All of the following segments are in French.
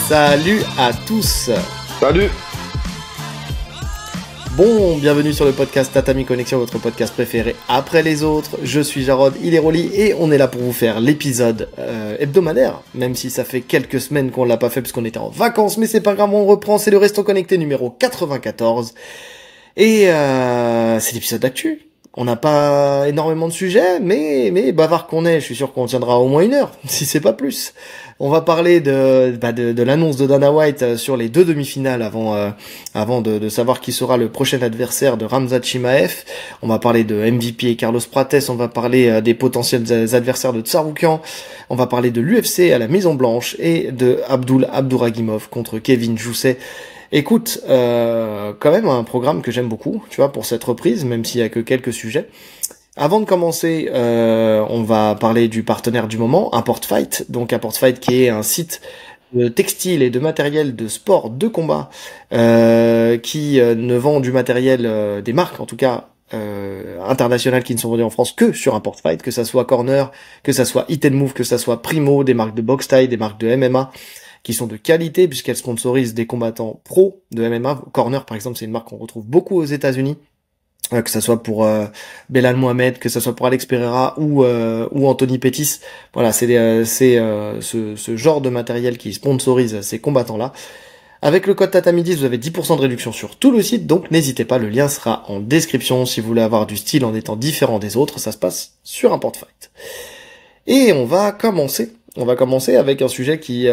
Salut à tous. Salut. Bon, bienvenue sur le podcast Tatami Connexion, votre podcast préféré après les autres. Je suis Jarod, il est Rolly et on est là pour vous faire l'épisode hebdomadaire, même si ça fait quelques semaines qu'on l'a pas fait parce qu'on était en vacances, mais c'est pas grave, on reprend, c'est le Resto Connecté numéro 94 et c'est l'épisode d'actu. On n'a pas énormément de sujets, mais bavard qu'on est, je suis sûr qu'on tiendra au moins une heure, si c'est pas plus. On va parler de l'annonce de Dana White sur les deux demi-finales avant de savoir qui sera le prochain adversaire de Khamzat Chimaev. On va parler de MVP et Carlos Prates, on va parler des potentiels adversaires de Tsarukyan, on va parler de l'UFC à la Maison Blanche et de Abduragimov contre Kevin Jousset. Écoute, quand même un programme que j'aime beaucoup, tu vois, pour cette reprise, même s'il y a que quelques sujets. Avant de commencer, on va parler du partenaire du moment, Import Fight. Donc Import Fight qui est un site de textile et de matériel de sport de combat qui ne vend du matériel, des marques en tout cas, internationales qui ne sont vendues en France que sur Import Fight, que ça soit Corner, que ça soit Hit and Move, que ça soit Primo, des marques de boxe thaï, des marques de MMA qui sont de qualité puisqu'elles sponsorisent des combattants pro de MMA. Corner par exemple, c'est une marque qu'on retrouve beaucoup aux États-Unis. Que ça soit pour Belal Mohamed, que ça soit pour Alex Pereira ou Anthony Pettis. Voilà, c'est ce genre de matériel qui sponsorise ces combattants-là. Avec le code Tatami10, vous avez 10% de réduction sur tout le site, donc n'hésitez pas, le lien sera en description si vous voulez avoir du style en étant différent des autres. Ça se passe sur Import Fight. Et on va commencer avec un sujet qui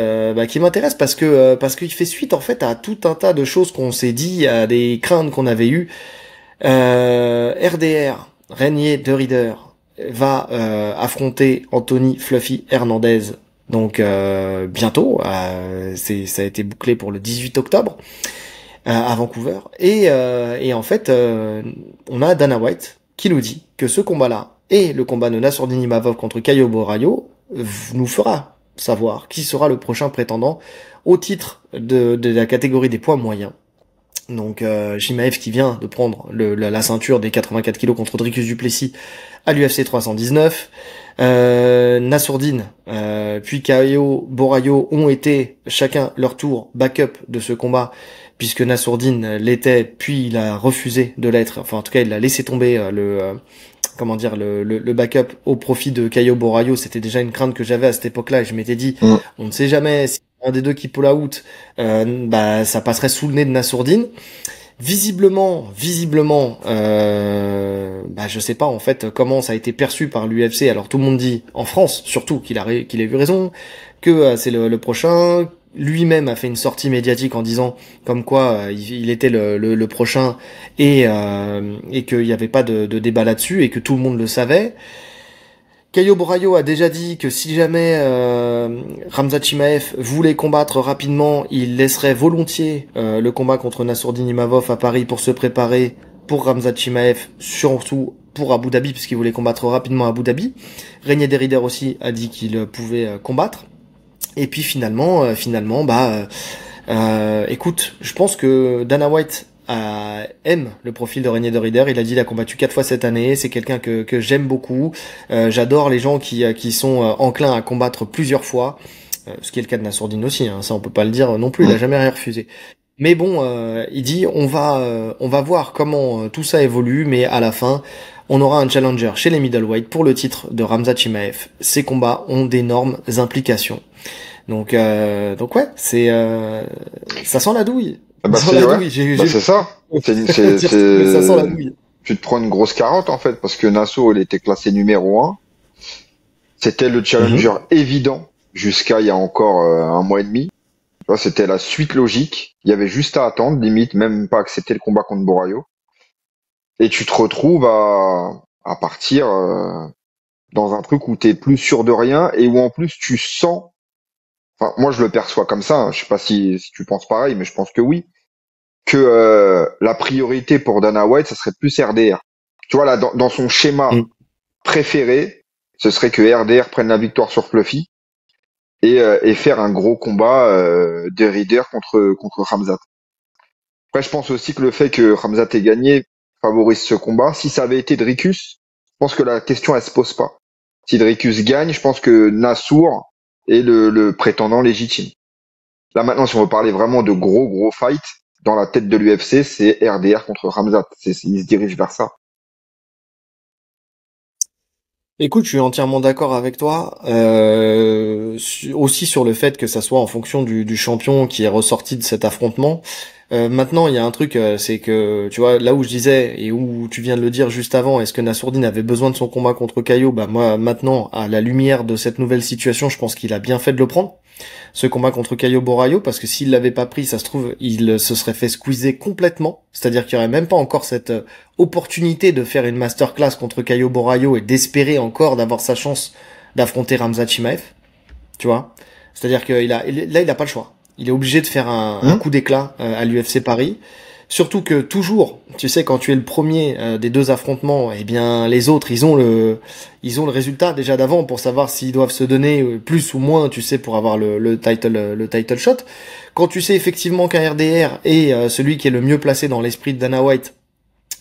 m'intéresse parce qu'il fait suite en fait à tout un tas de choses qu'on s'est dit, à des craintes qu'on avait eues. RDR, Renier de Rieder, va affronter Anthony Fluffy Hernandez donc bientôt. Ça a été bouclé pour le 18 octobre à Vancouver. Et en fait, on a Dana White qui nous dit que ce combat-là et le combat de Nassourdine Imavov contre Caio Borralho nous fera savoir qui sera le prochain prétendant au titre de la catégorie des poids moyens. Donc Chimaev qui vient de prendre la ceinture des 84 kilos contre Dricus du Plessis à l'UFC 319. Nassourdine puis Caio Borralho ont été chacun leur tour backup de ce combat puisque Nassourdine l'était puis il a refusé de l'être. Enfin en tout cas il a laissé tomber le backup au profit de Caio Borralho. C'était déjà une crainte que j'avais à cette époque-là et je m'étais dit on ne sait jamais si un des deux qui pull out, ça passerait sous le nez de Nassourdine. Visiblement, je sais pas en fait comment ça a été perçu par l'UFC. Alors tout le monde dit en France surtout qu'il a eu raison, que c'est le prochain. Lui-même a fait une sortie médiatique en disant comme quoi il était le prochain et qu'il n'y avait pas de débat là-dessus et que tout le monde le savait. Caio Borralho a déjà dit que si jamais Khamzat Chimaev voulait combattre rapidement, il laisserait volontiers le combat contre Nassourdine Imavov à Paris pour se préparer pour Khamzat Chimaev, surtout pour Abu Dhabi, puisqu'il voulait combattre rapidement à Abu Dhabi. Renier de Rieder aussi a dit qu'il pouvait combattre. Et puis finalement, écoute, je pense que Dana White aime le profil de Renier de Rieder. Il a dit il a combattu 4 fois cette année, c'est quelqu'un que j'aime beaucoup. J'adore les gens qui sont enclins à combattre plusieurs fois, ce qui est le cas de Nassourdine aussi, hein, ça on peut pas le dire non plus, il a jamais rien refusé. Mais bon, il dit on va voir comment tout ça évolue, mais à la fin on aura un challenger chez les middleweight pour le titre de Khamzat Chimaev. Ces combats ont d'énormes implications. Donc ouais, ça sent la douille. C'est ça. Ça sent la douille. Tu te prends une grosse carotte en fait parce que Nasso il était classé numéro 1. C'était le challenger évident jusqu'à il y a encore un mois et demi. Tu vois, c'était la suite logique. Il y avait juste à attendre, limite même pas accepter le combat contre Borralho. Et tu te retrouves à partir dans un truc où t'es plus sûr de rien et où en plus tu sens. Enfin, moi je le perçois comme ça. Hein. Je sais pas si tu penses pareil, mais je pense que oui. Que la priorité pour Dana White, ça serait plus RDR. Tu vois là, dans son schéma préféré, ce serait que RDR prenne la victoire sur Fluffy et faire un gros combat de Rieder contre Khamzat. Après, je pense aussi que le fait que Khamzat ait gagné favorise ce combat. Si ça avait été Dricus, je pense que la question elle se pose pas. Si Dricus gagne, je pense que Nassour est le prétendant légitime. Là maintenant, si on veut parler vraiment de gros fights, dans la tête de l'UFC, c'est RDR contre Ramzat. Il se dirige vers ça. Écoute, je suis entièrement d'accord avec toi. Aussi sur le fait que ça soit en fonction du champion qui est ressorti de cet affrontement. Maintenant, il y a un truc, c'est que tu vois là où je disais et où tu viens de le dire juste avant, est-ce que Nassourdine avait besoin de son combat contre Caio? Bah moi, maintenant, à la lumière de cette nouvelle situation, je pense qu'il a bien fait de le prendre, ce combat contre Caio Borraio, parce que s'il l'avait pas pris, ça se trouve, il se serait fait squeezer complètement. C'est-à-dire qu'il y aurait même pas encore cette opportunité de faire une masterclass contre Caio Borraio et d'espérer encore d'avoir sa chance d'affronter Khamzat Chimaev. Tu vois? C'est-à-dire que là, il a pas le choix. Il est obligé de faire un coup d'éclat à l'UFC Paris. Surtout que toujours, tu sais, quand tu es le premier des deux affrontements, eh bien les autres, ils ont le résultat déjà d'avant pour savoir s'ils doivent se donner plus ou moins, tu sais, pour avoir le title shot. Quand tu sais effectivement qu'un RDR est celui qui est le mieux placé dans l'esprit de Dana White,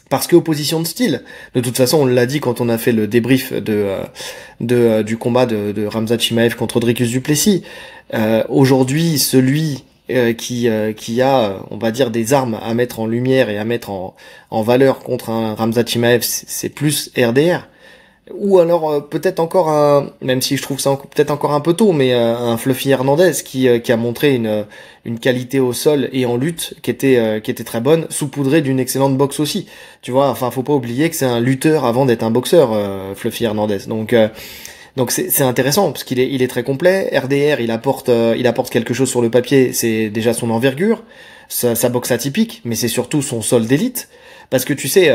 parce que opposition de style. De toute façon, on l'a dit quand on a fait le débrief du combat de Khamzat Chimaev contre Dricus du Plessis. Aujourd'hui, celui qui a, on va dire, des armes à mettre en lumière et à mettre en valeur contre un Khamzat Chimaev, c'est plus RDR. Ou alors peut-être encore même si je trouve ça peut-être encore un peu tôt, mais un Fluffy Hernandez qui a montré une qualité au sol et en lutte qui était très bonne, saupoudrée d'une excellente boxe aussi. Tu vois, enfin faut pas oublier que c'est un lutteur avant d'être un boxeur, Fluffy Hernandez. Donc c'est intéressant parce il est très complet. RDR il apporte quelque chose sur le papier. C'est déjà son envergure, sa boxe atypique, mais c'est surtout son sol d'élite. Parce que tu sais.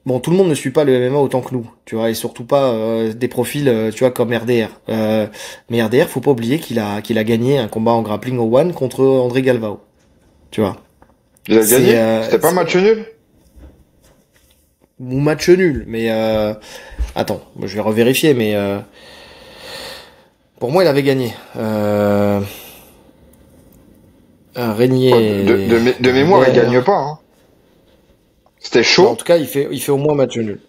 Bon, tout le monde ne suit pas le MMA autant que nous, tu vois, et surtout pas des profils, tu vois, comme RDR. Mais RDR, faut pas oublier qu'il a gagné un combat en grappling au One contre André Galvao, tu vois. Il a gagné? C'était pas match nul? Ou match nul, mais attends, je vais revérifier, mais pour moi, il avait gagné. Régnier. De mémoire, il gagne pas. Hein. C'était chaud. Non, en tout cas, il fait au moins match nul.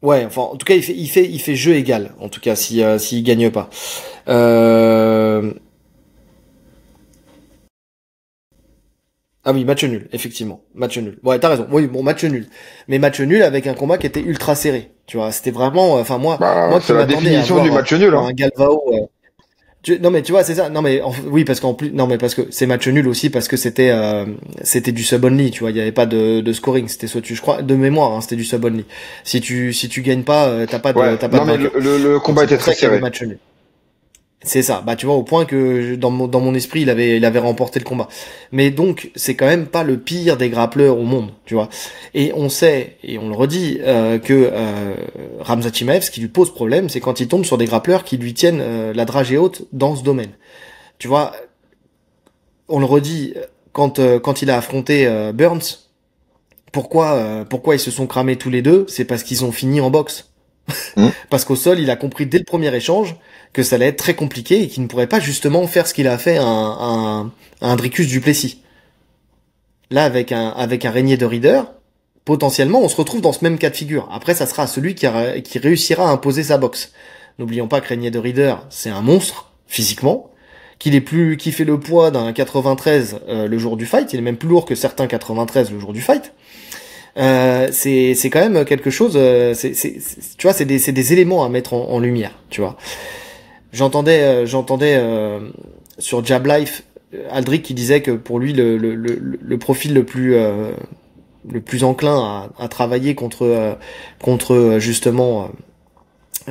Ouais, enfin, en tout cas, il fait jeu égal. En tout cas, s'il gagne pas. Ah oui, match nul, effectivement, match nul. Ouais, t'as raison. Oui, bon, match nul, mais match nul avec un combat qui était ultra serré. Tu vois, c'était vraiment, enfin moi qui c'est la m'attendais à définition voir du match nul. Hein. un Galvao. Non mais tu vois, c'est ça. Non mais oui, parce qu'en plus, non mais parce que c'est match nul aussi parce que c'était du sub only. Tu vois, il y avait pas de scoring. C'était soit je crois de mémoire, hein, c'était du sub only. Si tu gagnes pas, t'as pas de Ouais. t'as pas Non de mais vainqueur. le combat était très serré. Match nul. C'est ça. Bah tu vois au point que dans mon esprit il avait remporté le combat. Mais donc c'est quand même pas le pire des grappleurs au monde, tu vois. Et on sait et on le redit que Khamzat Chimaev, ce qui lui pose problème, c'est quand il tombe sur des grappleurs qui lui tiennent la dragée haute dans ce domaine. Tu vois, on le redit quand il a affronté Burns. Pourquoi ils se sont cramés tous les deux? C'est parce qu'ils ont fini en boxe. Parce qu'au sol, il a compris dès le premier échange que ça allait être très compliqué et qu'il ne pourrait pas justement faire ce qu'il a fait à un Dricus du Plessis. Là, avec un Régnier de Rieder, potentiellement, on se retrouve dans ce même cas de figure. Après, ça sera celui qui réussira à imposer sa boxe. N'oublions pas que Régnier de Rieder, c'est un monstre, physiquement, qui fait le poids d'un 93 le jour du fight, il est même plus lourd que certains 93 le jour du fight. C'est quand même quelque chose. Tu vois, c'est des éléments à mettre en lumière. Tu vois. J'entendais sur Jab Life Aldric qui disait que pour lui le profil le plus enclin à travailler contre justement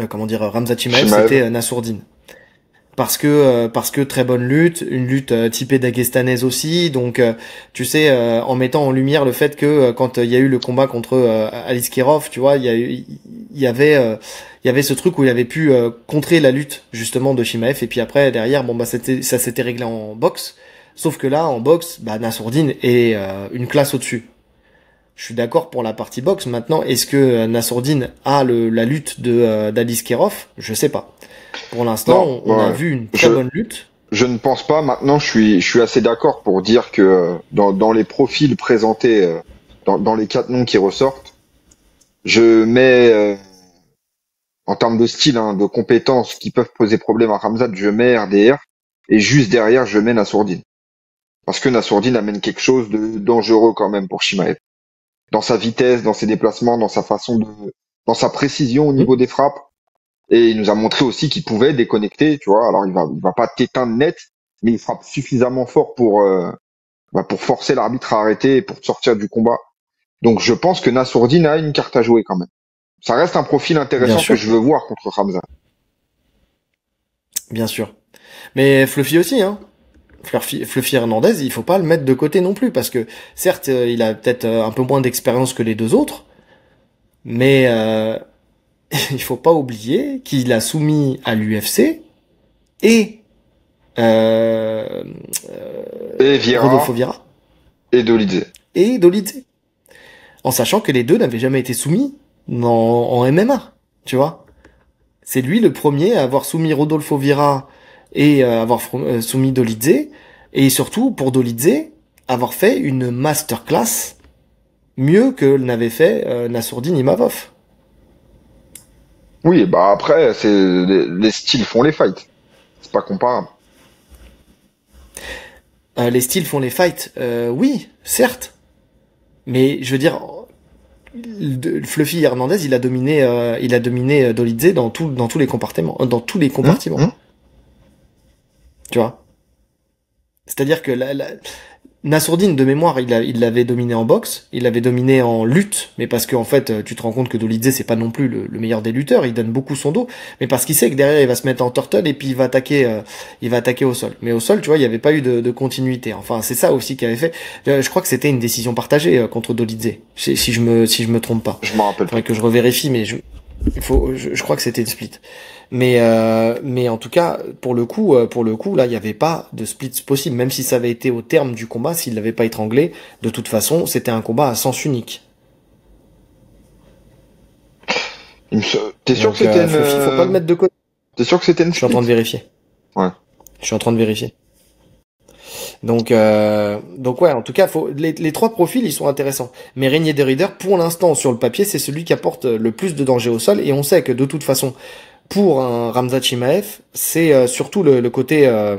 comment dire Khamzat Chimaev, c'était Nassourdine. Parce que très bonne lutte, une lutte typée dagestanaise aussi, donc tu sais en mettant en lumière le fait que quand il y a eu le combat contre Alice Kirov, tu vois, il y avait ce truc où il avait pu contrer la lutte justement de Chimaev et puis après derrière bon bah ça s'était réglé en boxe, sauf que là en boxe bah Nassourdine est une classe au-dessus. Je suis d'accord pour la partie boxe. Maintenant, est-ce que Nassourdine a la lutte d'Alice Kirov? Je sais pas. Pour l'instant, on a vu une très bonne lutte. Je ne pense pas. Maintenant, je suis assez d'accord pour dire que dans les profils présentés, dans les 4 noms qui ressortent, je mets en termes de style, hein, de compétences qui peuvent poser problème à Khamzat, je mets RDR. et juste derrière, je mets Nassourdine. Parce que Nassourdine amène quelque chose de dangereux quand même pour Chimaev. Dans sa vitesse, dans ses déplacements, dans sa précision au niveau des frappes. Et il nous a montré aussi qu'il pouvait déconnecter, tu vois. Alors il va pas t'éteindre net, mais il frappe suffisamment fort pour forcer l'arbitre à arrêter et pour te sortir du combat. Donc je pense que Nassourdine a une carte à jouer quand même. Ça reste un profil Bien intéressant que sûr, je veux voir contre Hamza. bien sûr. Mais Fluffy aussi, hein. Fluffy Hernandez, il faut pas le mettre de côté non plus, parce que certes, il a peut-être un peu moins d'expérience que les deux autres, mais il faut pas oublier qu'il a soumis à l'UFC et euh, Et Rodolfo Vieira Vieira et Dolidze. et Dolidze, en sachant que les deux n'avaient jamais été soumis en MMA, tu vois. C'est lui le premier à avoir soumis Rodolfo Vieira et soumis Dolidze, et surtout pour Dolidze, avoir fait une masterclass mieux que n'avait fait Nassourdine Imavov. Oui, bah après, les styles font les fights. C'est pas comparable. Les styles font les fights, oui, certes, mais je veux dire, Fluffy Hernandez, il a dominé Dolidze dans tous les compartiments, Hum. tu vois. C'est-à-dire que Nassourdine, de mémoire, il l'avait dominé en boxe, il l'avait dominé en lutte, mais parce que en fait, tu te rends compte que Dolidze, c'est pas non plus le meilleur des lutteurs, il donne beaucoup son dos, mais parce qu'il sait que derrière, il va se mettre en turtle et puis il va attaquer au sol. Mais au sol, tu vois, il n'y avait pas eu de continuité. Enfin, c'est ça aussi qui avait fait. Je crois que c'était une décision partagée contre Dolidze, si je me trompe pas. Je m'en rappelle pas. Faudrait que je revérifie, mais je crois que c'était une split. Mais en tout cas, pour le coup, là, il n'y avait pas de split possible. Même si ça avait été au terme du combat, s'il l'avait pas étranglé, de toute façon, c'était un combat à sens unique. T'es sûr que Donc, c'était Fluffy, faut pas le mettre de côté. t'es sûr que c'était une Je suis en split? train de vérifier. Ouais. Je suis en train de vérifier. Donc ouais, en tout cas, les trois profils, ils sont intéressants. Mais Régnier de Rider, pour l'instant, sur le papier, c'est celui qui apporte le plus de danger au sol. Et on sait que de toute façon, pour un Ramzat Chimaev, c'est surtout le côté ah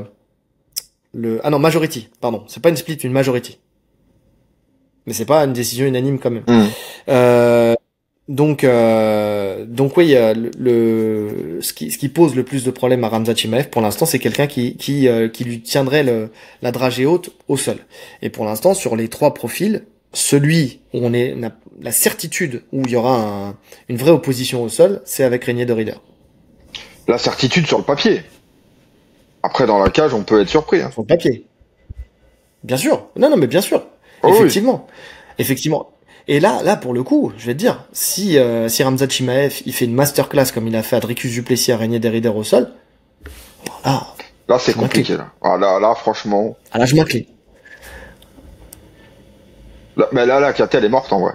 non, majority, pardon. C'est pas une split, une majority. Mais c'est pas une décision unanime quand même. Hum. Euh, donc oui, ce qui pose le plus de problèmes à Ramzat Chimaev pour l'instant, c'est quelqu'un qui lui tiendrait la dragée haute au sol. Et pour l'instant, sur les trois profils, celui où on a la certitude où il y aura une vraie opposition au sol, c'est avec Régnier de Rider. La certitude sur le papier. Après, dans la cage, on peut être surpris. Hein. Sur le papier. Bien sûr. Non, non, mais bien sûr. Oh oui. Effectivement. Effectivement. Et là, pour le coup, je vais te dire, si Ramzat Chimaev, il fait une masterclass comme il a fait à Dricus Duplessis à Régnier Derrider au sol, là, Là, c'est je m'incline. compliqué, là. Ah, là, franchement. Ah là, je m'incline. Mais là, la KT, elle est morte, en vrai.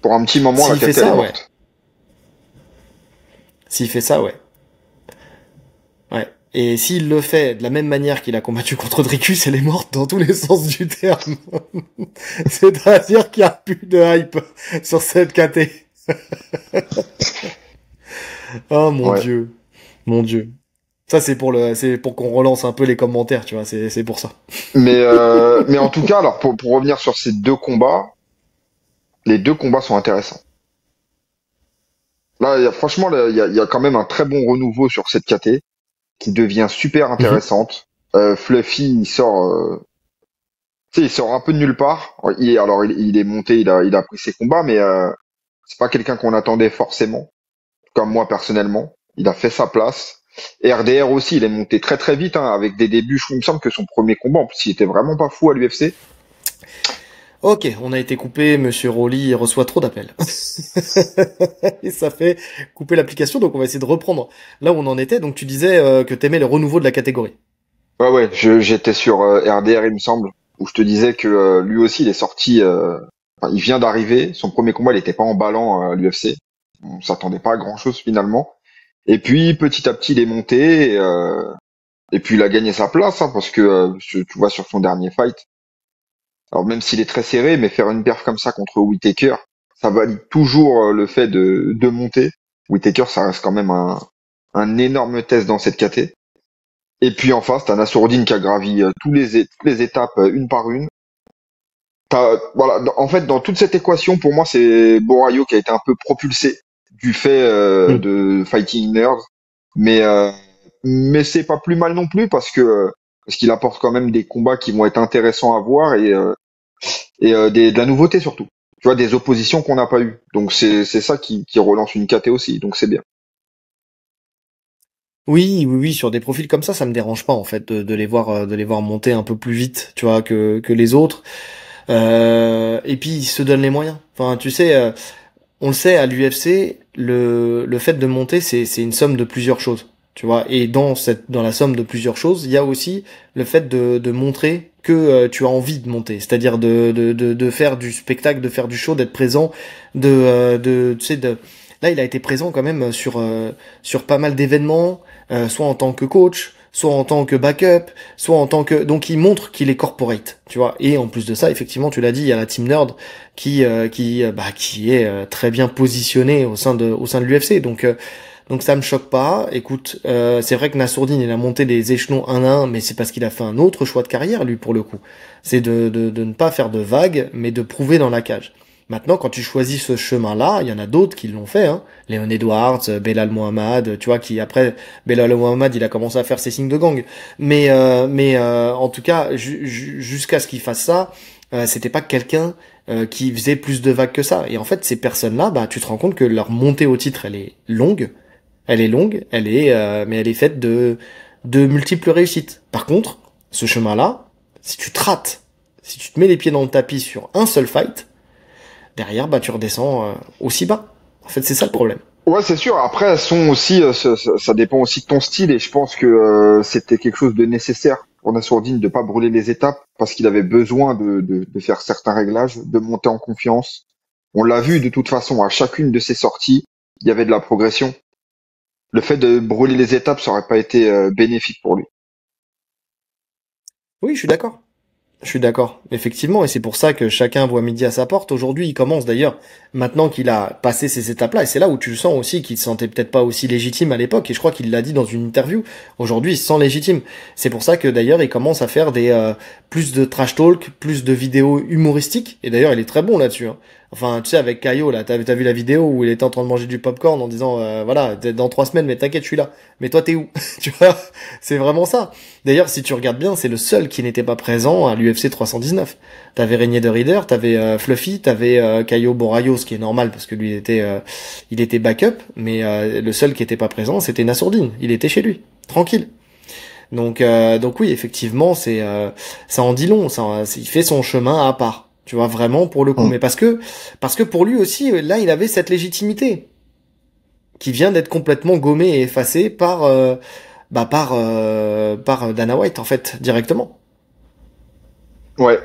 Pour un petit moment, la S'il fait KT, elle est ça, ouais. morte. S'il fait ça, ouais. Ouais. Et s'il le fait de la même manière qu'il a combattu contre Dricus, elle est morte dans tous les sens du terme. C'est-à-dire qu'il n'y a plus de hype sur cette KT. Oh mon Ouais. dieu. Mon dieu. Ça, c'est pour qu'on relance un peu les commentaires, tu vois, c'est pour ça. Mais en tout cas, alors, pour revenir sur ces deux combats, les deux combats sont intéressants. Là, franchement, là, il y a quand même un très bon renouveau sur cette KT qui devient super Mhm. intéressante. Fluffy, tu sais, il sort un peu de nulle part. Il est monté, il a pris ses combats, mais c'est pas quelqu'un qu'on attendait forcément. Comme moi personnellement, il a fait sa place. Et RDR aussi, il est monté très très vite, hein, avec des débuts. Il me semble que son premier combat, en plus, il était vraiment pas fou à l'UFC. Ok, on a été coupé, Monsieur Rolly reçoit trop d'appels. Et ça fait couper l'application, donc on va essayer de reprendre là où on en était. Donc tu disais que t'aimais le renouveau de la catégorie. Ouais, j'étais sur RDR, il me semble, où je te disais que lui aussi, il est sorti. Enfin, il vient d'arriver. Son premier combat, il était pas emballant à l'UFC. On s'attendait pas à grand chose finalement. Et puis petit à petit, il est monté. Et puis il a gagné sa place, hein, parce que tu vois sur son dernier fight. Alors même s'il est très serré, mais faire une perf comme ça contre Whittaker, ça valide toujours le fait de monter. Whittaker, ça reste quand même un énorme test dans cette KT. Et puis en face, t'as Nassourdine qui a gravi toutes les étapes une par une. Voilà, en fait, dans toute cette équation, pour moi, c'est Borayo qui a été un peu propulsé du fait Mm. de Fighting Nerds, mais euh, mais c'est pas plus mal non plus parce qu'il apporte quand même des combats qui vont être intéressants à voir de la nouveauté surtout. Tu vois, des oppositions qu'on n'a pas eues. Donc c'est ça qui relance une KT aussi. Donc c'est bien. Oui, oui, oui, sur des profils comme ça me dérange pas en fait de les voir monter un peu plus vite, tu vois, que les autres. Et puis ils se donnent les moyens. Enfin, tu sais, on le sait à l'UFC, le fait de monter, c'est une somme de plusieurs choses, tu vois. Et dans la somme de plusieurs choses, il y a aussi le fait de montrer que tu as envie de monter, c'est-à-dire de faire du spectacle, de faire du show, d'être présent, tu sais, là il a été présent quand même sur pas mal d'événements, soit en tant que coach, soit en tant que backup, soit en tant que, donc il montre qu'il est corporate, tu vois. Et en plus de ça, effectivement, tu l'as dit, il y a la Team Nerd qui est très bien positionnée au sein de l'UFC. Donc ça me choque pas. Écoute, c'est vrai que Nassourdine il a monté des échelons un à un, mais c'est parce qu'il a fait un autre choix de carrière lui pour le coup. C'est de ne pas faire de vagues, mais de prouver dans la cage. Maintenant, quand tu choisis ce chemin-là, il y en a d'autres qui l'ont fait, hein. Léon Edwards, Belal Mohamed, tu vois, qui après, Belal Mohamed, il a commencé à faire ses signes de gang. En tout cas, jusqu'à ce qu'il fasse ça, c'était pas quelqu'un qui faisait plus de vagues que ça. Et en fait, ces personnes-là, bah, tu te rends compte que leur montée au titre, elle est longue, mais elle est faite de multiples réussites. Par contre, ce chemin-là, si tu te rates, si tu te mets les pieds dans le tapis sur un seul fight, derrière, bah, tu redescends aussi bas. En fait, c'est ça le problème. Ouais, c'est sûr. Après, elles sont aussi, ça dépend aussi de ton style et je pense que c'était quelque chose de nécessaire pour Nassourdine de pas brûler les étapes parce qu'il avait besoin de faire certains réglages, de monter en confiance. On l'a vu de toute façon à chacune de ses sorties, il y avait de la progression. Le fait de brûler les étapes, ça aurait pas été bénéfique pour lui. Oui, je suis d'accord. Je suis d'accord, effectivement, et c'est pour ça que chacun voit midi à sa porte. Aujourd'hui, il commence d'ailleurs, maintenant qu'il a passé ces étapes-là, et c'est là où tu le sens aussi qu'il se sentait peut-être pas aussi légitime à l'époque, et je crois qu'il l'a dit dans une interview. Aujourd'hui, il se sent légitime. C'est pour ça que d'ailleurs, il commence à faire plus de trash talk, plus de vidéos humoristiques, et d'ailleurs, il est très bon là-dessus, hein. Enfin, tu sais, avec Caio, là, t'as vu la vidéo où il était en train de manger du popcorn en disant, voilà, dans 3 semaines, mais t'inquiète, je suis là. Mais toi, t'es où? Tu vois, c'est vraiment ça. D'ailleurs, si tu regardes bien, c'est le seul qui n'était pas présent à l'UFC 319. T'avais Régnier de Rider, t'avais Fluffy, t'avais Caio Borrayo, ce qui est normal parce que lui il était backup, mais le seul qui était pas présent, c'était Nassourdine. Il était chez lui, tranquille. Donc oui, effectivement, ça en dit long. Il fait son chemin à part. Tu vois vraiment pour le coup, Hmm. mais parce que pour lui aussi, là, il avait cette légitimité qui vient d'être complètement gommée et effacée par Dana White en fait directement. Ouais,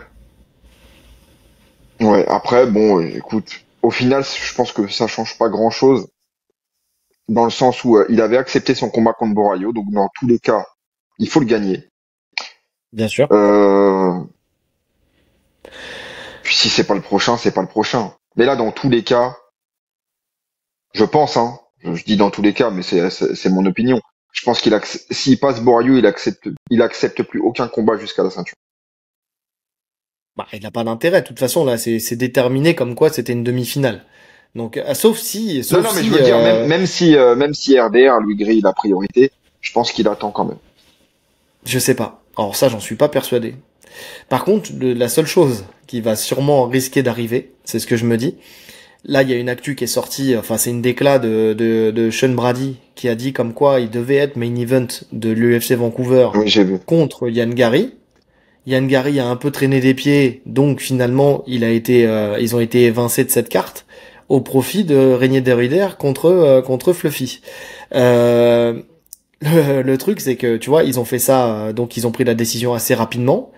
ouais. Après, bon, écoute, au final, je pense que ça change pas grand-chose dans le sens où il avait accepté son combat contre Borayo, donc dans tous les cas, il faut le gagner. Bien sûr. Euh, Puis si c'est pas le prochain, c'est pas le prochain. Mais là, dans tous les cas, je pense, hein, je dis dans tous les cas, mais c'est mon opinion. Je pense s'il passe Borayo, il accepte plus aucun combat jusqu'à la ceinture. Bah, il n'a pas d'intérêt. De toute façon, là, c'est déterminé comme quoi c'était une demi-finale. Donc, Non, non, mais je veux dire, même si RDR lui grille la priorité, je pense qu'il attend quand même. je sais pas. Alors ça, j'en suis pas persuadé. Par contre, la seule chose qui va sûrement risquer d'arriver, c'est ce que je me dis. Là, il y a une actu qui est sortie, enfin, c'est une déclat de Sean Brady qui a dit comme quoi il devait être main event de l'UFC Vancouver Oui, j'ai vu. contre Yann Gary. Yann Gary a un peu traîné des pieds, donc finalement, ils ont été évincés de cette carte au profit de Régnier Derrider contre Fluffy. Euh, le truc, c'est que tu vois, ils ont fait ça, donc ils ont pris la décision assez rapidement.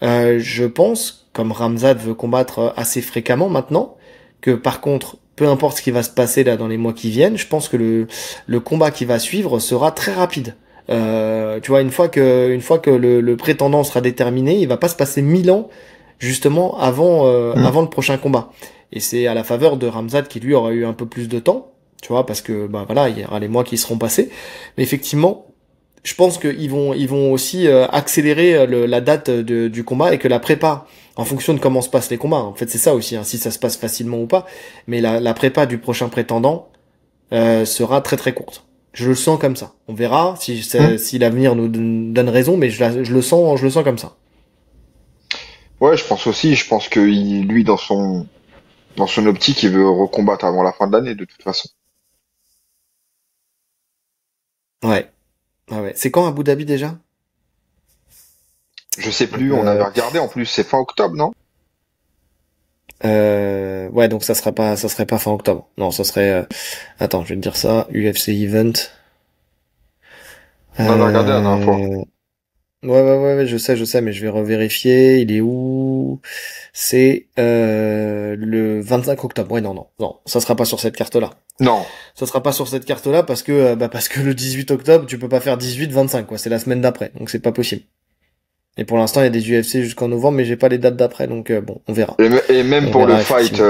Je pense, comme Ramzad veut combattre assez fréquemment maintenant, que par contre, peu importe ce qui va se passer là dans les mois qui viennent, je pense que le combat qui va suivre sera très rapide. Tu vois, une fois que le prétendant sera déterminé, il va pas se passer 1000 ans justement Hmm. avant le prochain combat. Et c'est à la faveur de Ramzad qui lui aura eu un peu plus de temps, tu vois, parce que bah voilà, il y aura les mois qui seront passés. Mais effectivement, je pense ils vont aussi accélérer la date du combat et que la prépa, en fonction de comment se passent les combats. En fait, c'est ça aussi, hein, si ça se passe facilement ou pas. Mais la prépa du prochain prétendant sera très très courte. Je le sens comme ça. On verra si l'avenir nous donne raison, mais je le sens comme ça. Ouais, je pense aussi. Je pense que lui, dans son optique, il veut recombattre avant la fin de l'année, de toute façon. Ouais. Ah ouais. C'est quand Abu Dhabi déjà? Je sais plus, on avait regardé en plus, c'est fin octobre, non? Ouais, donc ça serait pas fin octobre. Non, ça serait. Attends, je vais te dire ça. UFC Event. On avait regardé la dernière fois. Ouais, je sais, mais je vais revérifier. Il est où? C'est le 25 octobre. Ouais, non, ça sera pas sur cette carte-là. Non. Ça sera pas sur cette carte-là parce que le 18 octobre, tu peux pas faire 18-25 quoi. C'est la semaine d'après, donc c'est pas possible. Et pour l'instant, il y a des UFC jusqu'en novembre, mais j'ai pas les dates d'après, donc bon, on verra. Et même On pour verra, le fight,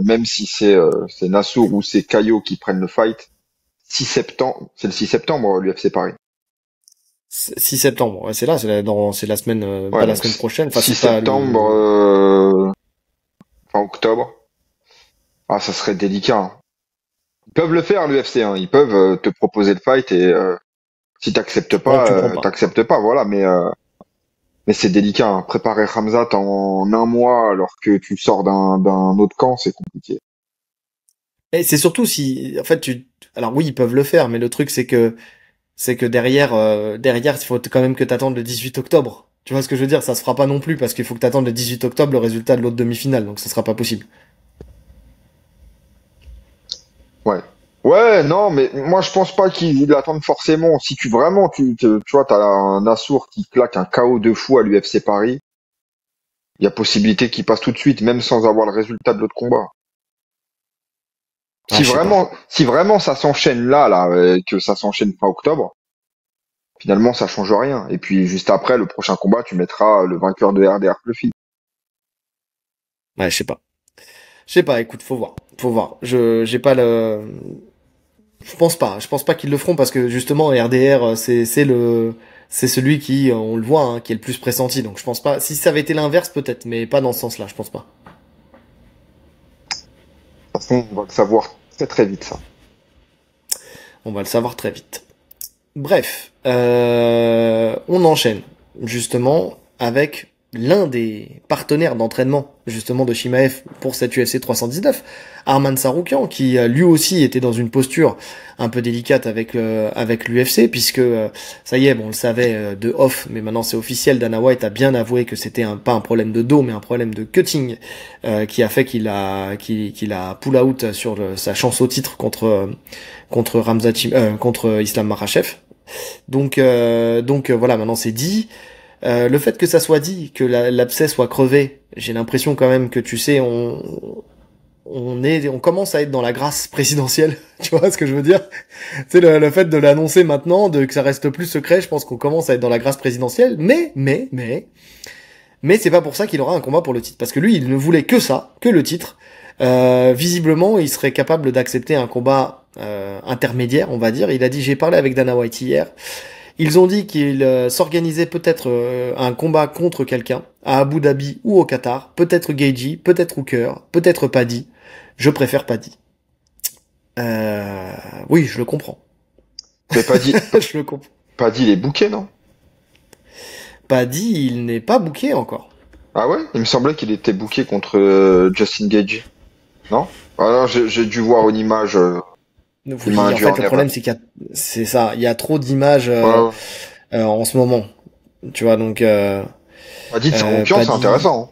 même si c'est Nassour ou c'est Caio qui prennent le fight, 6 septembre, c'est le 6 septembre l'UFC Paris. 6 septembre, ouais, c'est la semaine, Ouais, pas la donc semaine prochaine. Enfin, 6 c'est pas septembre, fin octobre. Ah, ça serait délicat, hein. Ils peuvent le faire l'UFC, hein. Ils peuvent te proposer le fight et si tu prends pas. t'acceptes pas, voilà. Mais c'est délicat, hein. Préparer Khamzat en un mois alors que tu sors d'un autre camp, c'est compliqué. Et c'est surtout si, en fait, alors oui, ils peuvent le faire, mais le truc c'est que derrière, il faut quand même que t'attendes le 18 octobre. Tu vois ce que je veux dire? Ça se fera pas non plus parce qu'il faut que t'attendes le 18 octobre le résultat de l'autre demi-finale, donc ça sera pas possible. Ouais. Ouais, non, mais moi je pense pas qu'ils l'attendent forcément. Si tu vois, t'as un Nassour qui claque un KO de fou à l'UFC Paris, il y a possibilité qu'il passe tout de suite, même sans avoir le résultat de l'autre combat. Ah, je sais pas. Si vraiment ça s'enchaîne que ça s'enchaîne fin octobre, finalement ça change rien. Et puis juste après, le prochain combat, tu mettras le vainqueur de RDR Fluffy. Ouais, je sais pas. Je sais pas, écoute, faut voir. Faut voir. J'ai pas le, je pense pas qu'ils le feront parce que justement RDR c'est celui qui on le voit hein, qui est le plus pressenti donc je pense pas si ça avait été l'inverse peut-être mais pas dans ce sens-là, je pense pas. De toute façon, on va le savoir très très vite ça. On va le savoir très vite. Bref, on enchaîne justement avec l'un des partenaires d'entraînement justement de Chimaev pour cette UFC 319, Arman Tsarukyan, qui lui aussi était dans une posture un peu délicate avec l'UFC, puisque ça y est, bon, on le savait de off, mais maintenant c'est officiel, Dana White a bien avoué que c'était pas un problème de dos, mais un problème de cutting qui a fait qu'il a pull out sur sa chance au titre contre Islam Makhachev. Donc voilà, maintenant c'est dit. Le fait que ça soit dit, que l'abcès soit crevé, j'ai l'impression quand même que tu sais, on commence à être dans la grâce présidentielle. Tu vois ce que je veux dire? C'est le fait de l'annoncer maintenant, que ça reste plus secret. Je pense qu'on commence à être dans la grâce présidentielle. Mais c'est pas pour ça qu'il aura un combat pour le titre, parce que lui, il ne voulait que ça, que le titre. Visiblement, il serait capable d'accepter un combat intermédiaire, on va dire. Il a dit, j'ai parlé avec Dana White hier. Ils ont dit qu'il s'organisait peut-être un combat contre quelqu'un, à Abu Dhabi ou au Qatar, peut-être Gaethje, peut-être Hooker, peut-être Paddy. Je préfère Paddy. Oui, je le comprends. Mais Paddy, Je le comprends. Paddy, il est booké, non? Paddy, il n'est pas booké encore. Ah ouais? Il me semblait qu'il était booké contre Justin Gaethje. Non? Alors j'ai dû voir une image qui Oui, m'a en induit fait, en le erreur. problème, c'est c'est ça, il y a trop d'images Ouais, ouais. en ce moment. Tu vois, donc Paddy de Saroukian, c'est Paddy, intéressant, hein.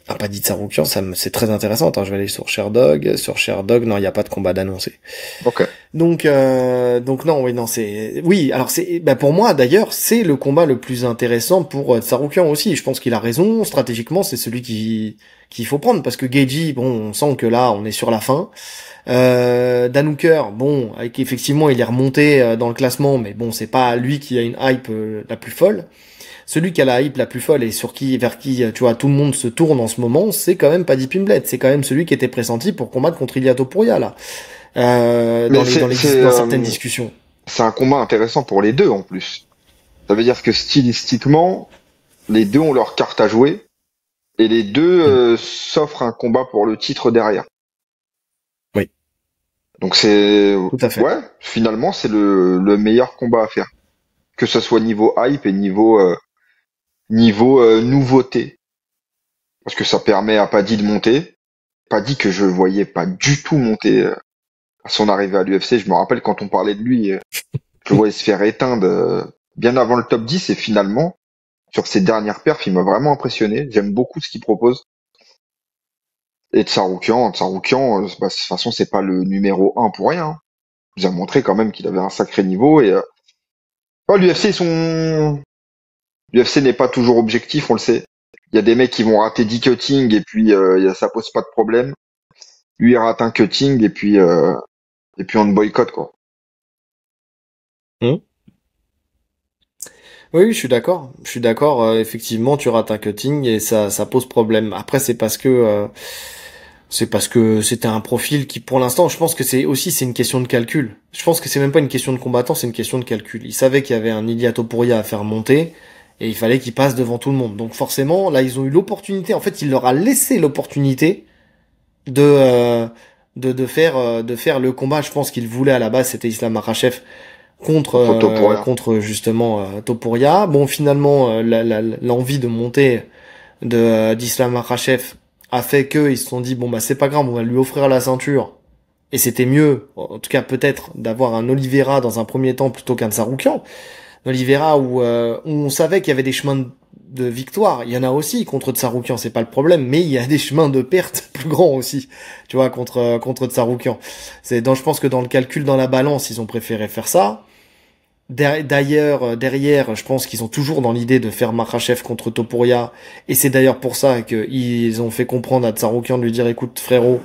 ah, Paddy Tsarukyan, c'est très intéressant. Attends, je vais aller sur Sherdog. Sur Sherdog, non, il n'y a pas de combat d'annoncé. Ok. Donc non, oui, non, oui. Alors pour moi d'ailleurs, c'est le combat le plus intéressant pour Tsarukyan aussi. Je pense qu'il a raison. Stratégiquement, c'est celui qu'il faut prendre parce que Gaethje, bon, on sent que là, on est sur la fin. Dan Hooker, bon, avec effectivement, il est remonté dans le classement, mais bon, c'est pas lui qui a une hype la plus folle. Celui qui a la hype la plus folle et vers qui, tu vois, tout le monde se tourne en ce moment, c'est quand même Paddy Pimblett. C'est quand même celui qui était pressenti pour combattre contre Ilia Topuria, là. Mais Dans certaines discussions. c'est un combat intéressant pour les deux en plus. Ça veut dire que stylistiquement, les deux ont leur carte à jouer et les deux s'offrent un combat pour le titre derrière. Oui. Donc c'est Tout à fait. ouais, finalement c'est le meilleur combat à faire, que ce soit niveau hype et niveau nouveauté, parce que ça permet à Paddy de monter. Paddy que je voyais pas du tout monter à son arrivée à l'UFC. Je me rappelle quand on parlait de lui, je le voyais se faire éteindre bien avant le top 10 et finalement sur ses dernières perfs, il m'a vraiment impressionné. J'aime beaucoup ce qu'il propose. Et Tsaroukian, bah, de toute façon, c'est pas le numéro un pour rien, hein. Il nous a montré quand même qu'il avait un sacré niveau et oh, l'UFC n'est pas toujours objectif, on le sait. Il y a des mecs qui vont rater 10 cuttings et puis ça pose pas de problème. Lui, il rate un cutting et puis on le boycotte, quoi. Hum. Oui, je suis d'accord. Je suis d'accord. Effectivement, tu rates un cutting et ça pose problème. Après, c'est parce que c'était un profil qui, pour l'instant, je pense que c'est une question de calcul. Je pense que c'est même pas une question de combattant, c'est une question de calcul. Il savait qu'il y avait un Ilia Topuria à faire monter et il fallait qu'il passe devant tout le monde. Donc forcément, là, ils ont eu l'opportunité. En fait, il leur a laissé l'opportunité de de faire le combat. Je pense qu'il voulait à la base, c'était Islam Makhachev Photo pour rien. contre justement Topuria. Bon, finalement, l'envie de monter d'Islam Makhachev a fait que ils se sont dit bon bah c'est pas grave, on va lui offrir la ceinture. Et c'était mieux, en tout cas peut-être, d'avoir un Oliveira dans un premier temps plutôt qu'un Tsarukyan. Oliveira où on savait qu'il y avait des chemins de victoire. Il y en a aussi contre Tsarukyan, c'est pas le problème, mais il y a des chemins de perte plus grands aussi, tu vois, contre Tsarukyan. Je pense que dans le calcul, dans la balance, ils ont préféré faire ça. D'ailleurs, derrière, je pense qu'ils sont toujours dans l'idée de faire Makhachev contre Topuria, et c'est d'ailleurs pour ça qu'ils ont fait comprendre à Tsarukyan de lui dire, écoute frérot,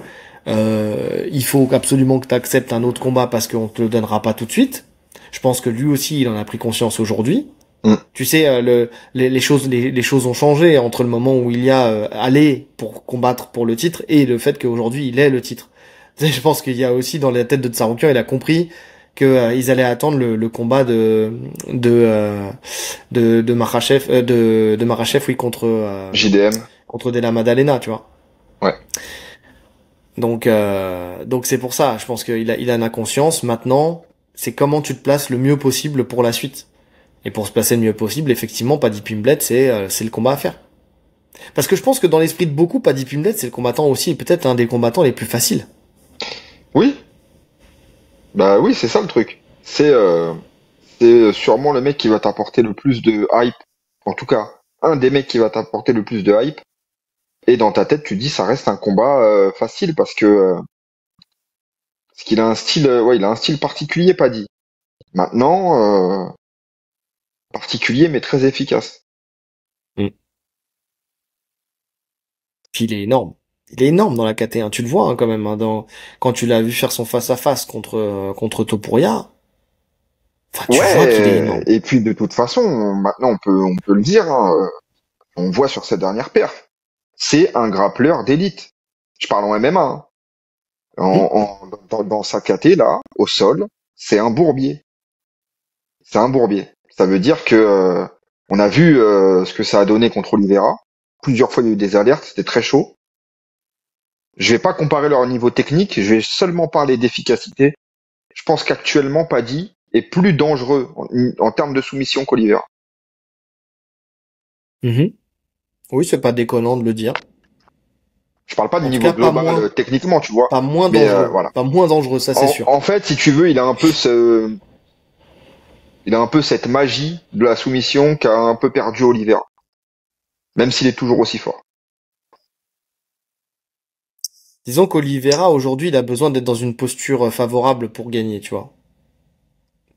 il faut absolument que tu acceptes un autre combat parce qu'on te le donnera pas tout de suite. Je pense que lui aussi, il en a pris conscience aujourd'hui. Mm. Tu sais, les choses ont changé entre le moment où il y a allé pour combattre pour le titre et le fait qu'aujourd'hui il ait le titre. Tu sais, je pense qu'il y a aussi dans la tête de Tsarukyan, il a compris que ils allaient attendre le combat de Makhachev de Makhachev, oui, JDM. contre Della Maddalena, tu vois. Ouais. Donc c'est pour ça, je pense il en a conscience. Maintenant, c'est comment tu te places le mieux possible pour la suite. Et pour se placer le mieux possible, effectivement, Paddy Pimblett, c'est le combat à faire. Parce que je pense que dans l'esprit de beaucoup, Paddy Pimblett, c'est le combattant aussi, peut-être un des combattants les plus faciles. Oui. Bah oui, c'est ça le truc. C'est sûrement le mec qui va t'apporter le plus de hype. En tout cas, un des mecs qui va t'apporter le plus de hype. Et dans ta tête, tu dis ça reste un combat facile parce qu'il a un style, ouais, il a un style particulier, Paddy. Maintenant, particulier mais très efficace. Mm. Puis il est énorme. Il est énorme dans la KT1. Tu le vois hein, quand même. Hein, quand tu l'as vu faire son face-à-face contre Topuria. Enfin, tu vois qu'il est Ouais. énorme. Et puis de toute façon, maintenant on peut le dire, hein, on voit sur sa dernière perf. C'est un grappleur d'élite. Je parle en MMA, hein. Mm. Dans sa KT là, au sol, c'est un bourbier. C'est un bourbier. Ça veut dire que on a vu ce que ça a donné contre Oliveira. Plusieurs fois, il y a eu des alertes, c'était très chaud. Je vais pas comparer leur niveau technique, je vais seulement parler d'efficacité. Je pense qu'actuellement, Paddy est plus dangereux en termes de soumission qu'Oliveira. Mhm. Oui, c'est pas déconnant de le dire. Je parle pas du En tout niveau cas, global techniquement, tu vois. pas moins Mais dangereux. voilà. Pas moins dangereux, ça c'est sûr. En fait, si tu veux, il a un peu cette magie de la soumission qu'a un peu perdu Oliveira, même s'il est toujours aussi fort. Disons qu'Oliveira, aujourd'hui, il a besoin d'être dans une posture favorable pour gagner, tu vois.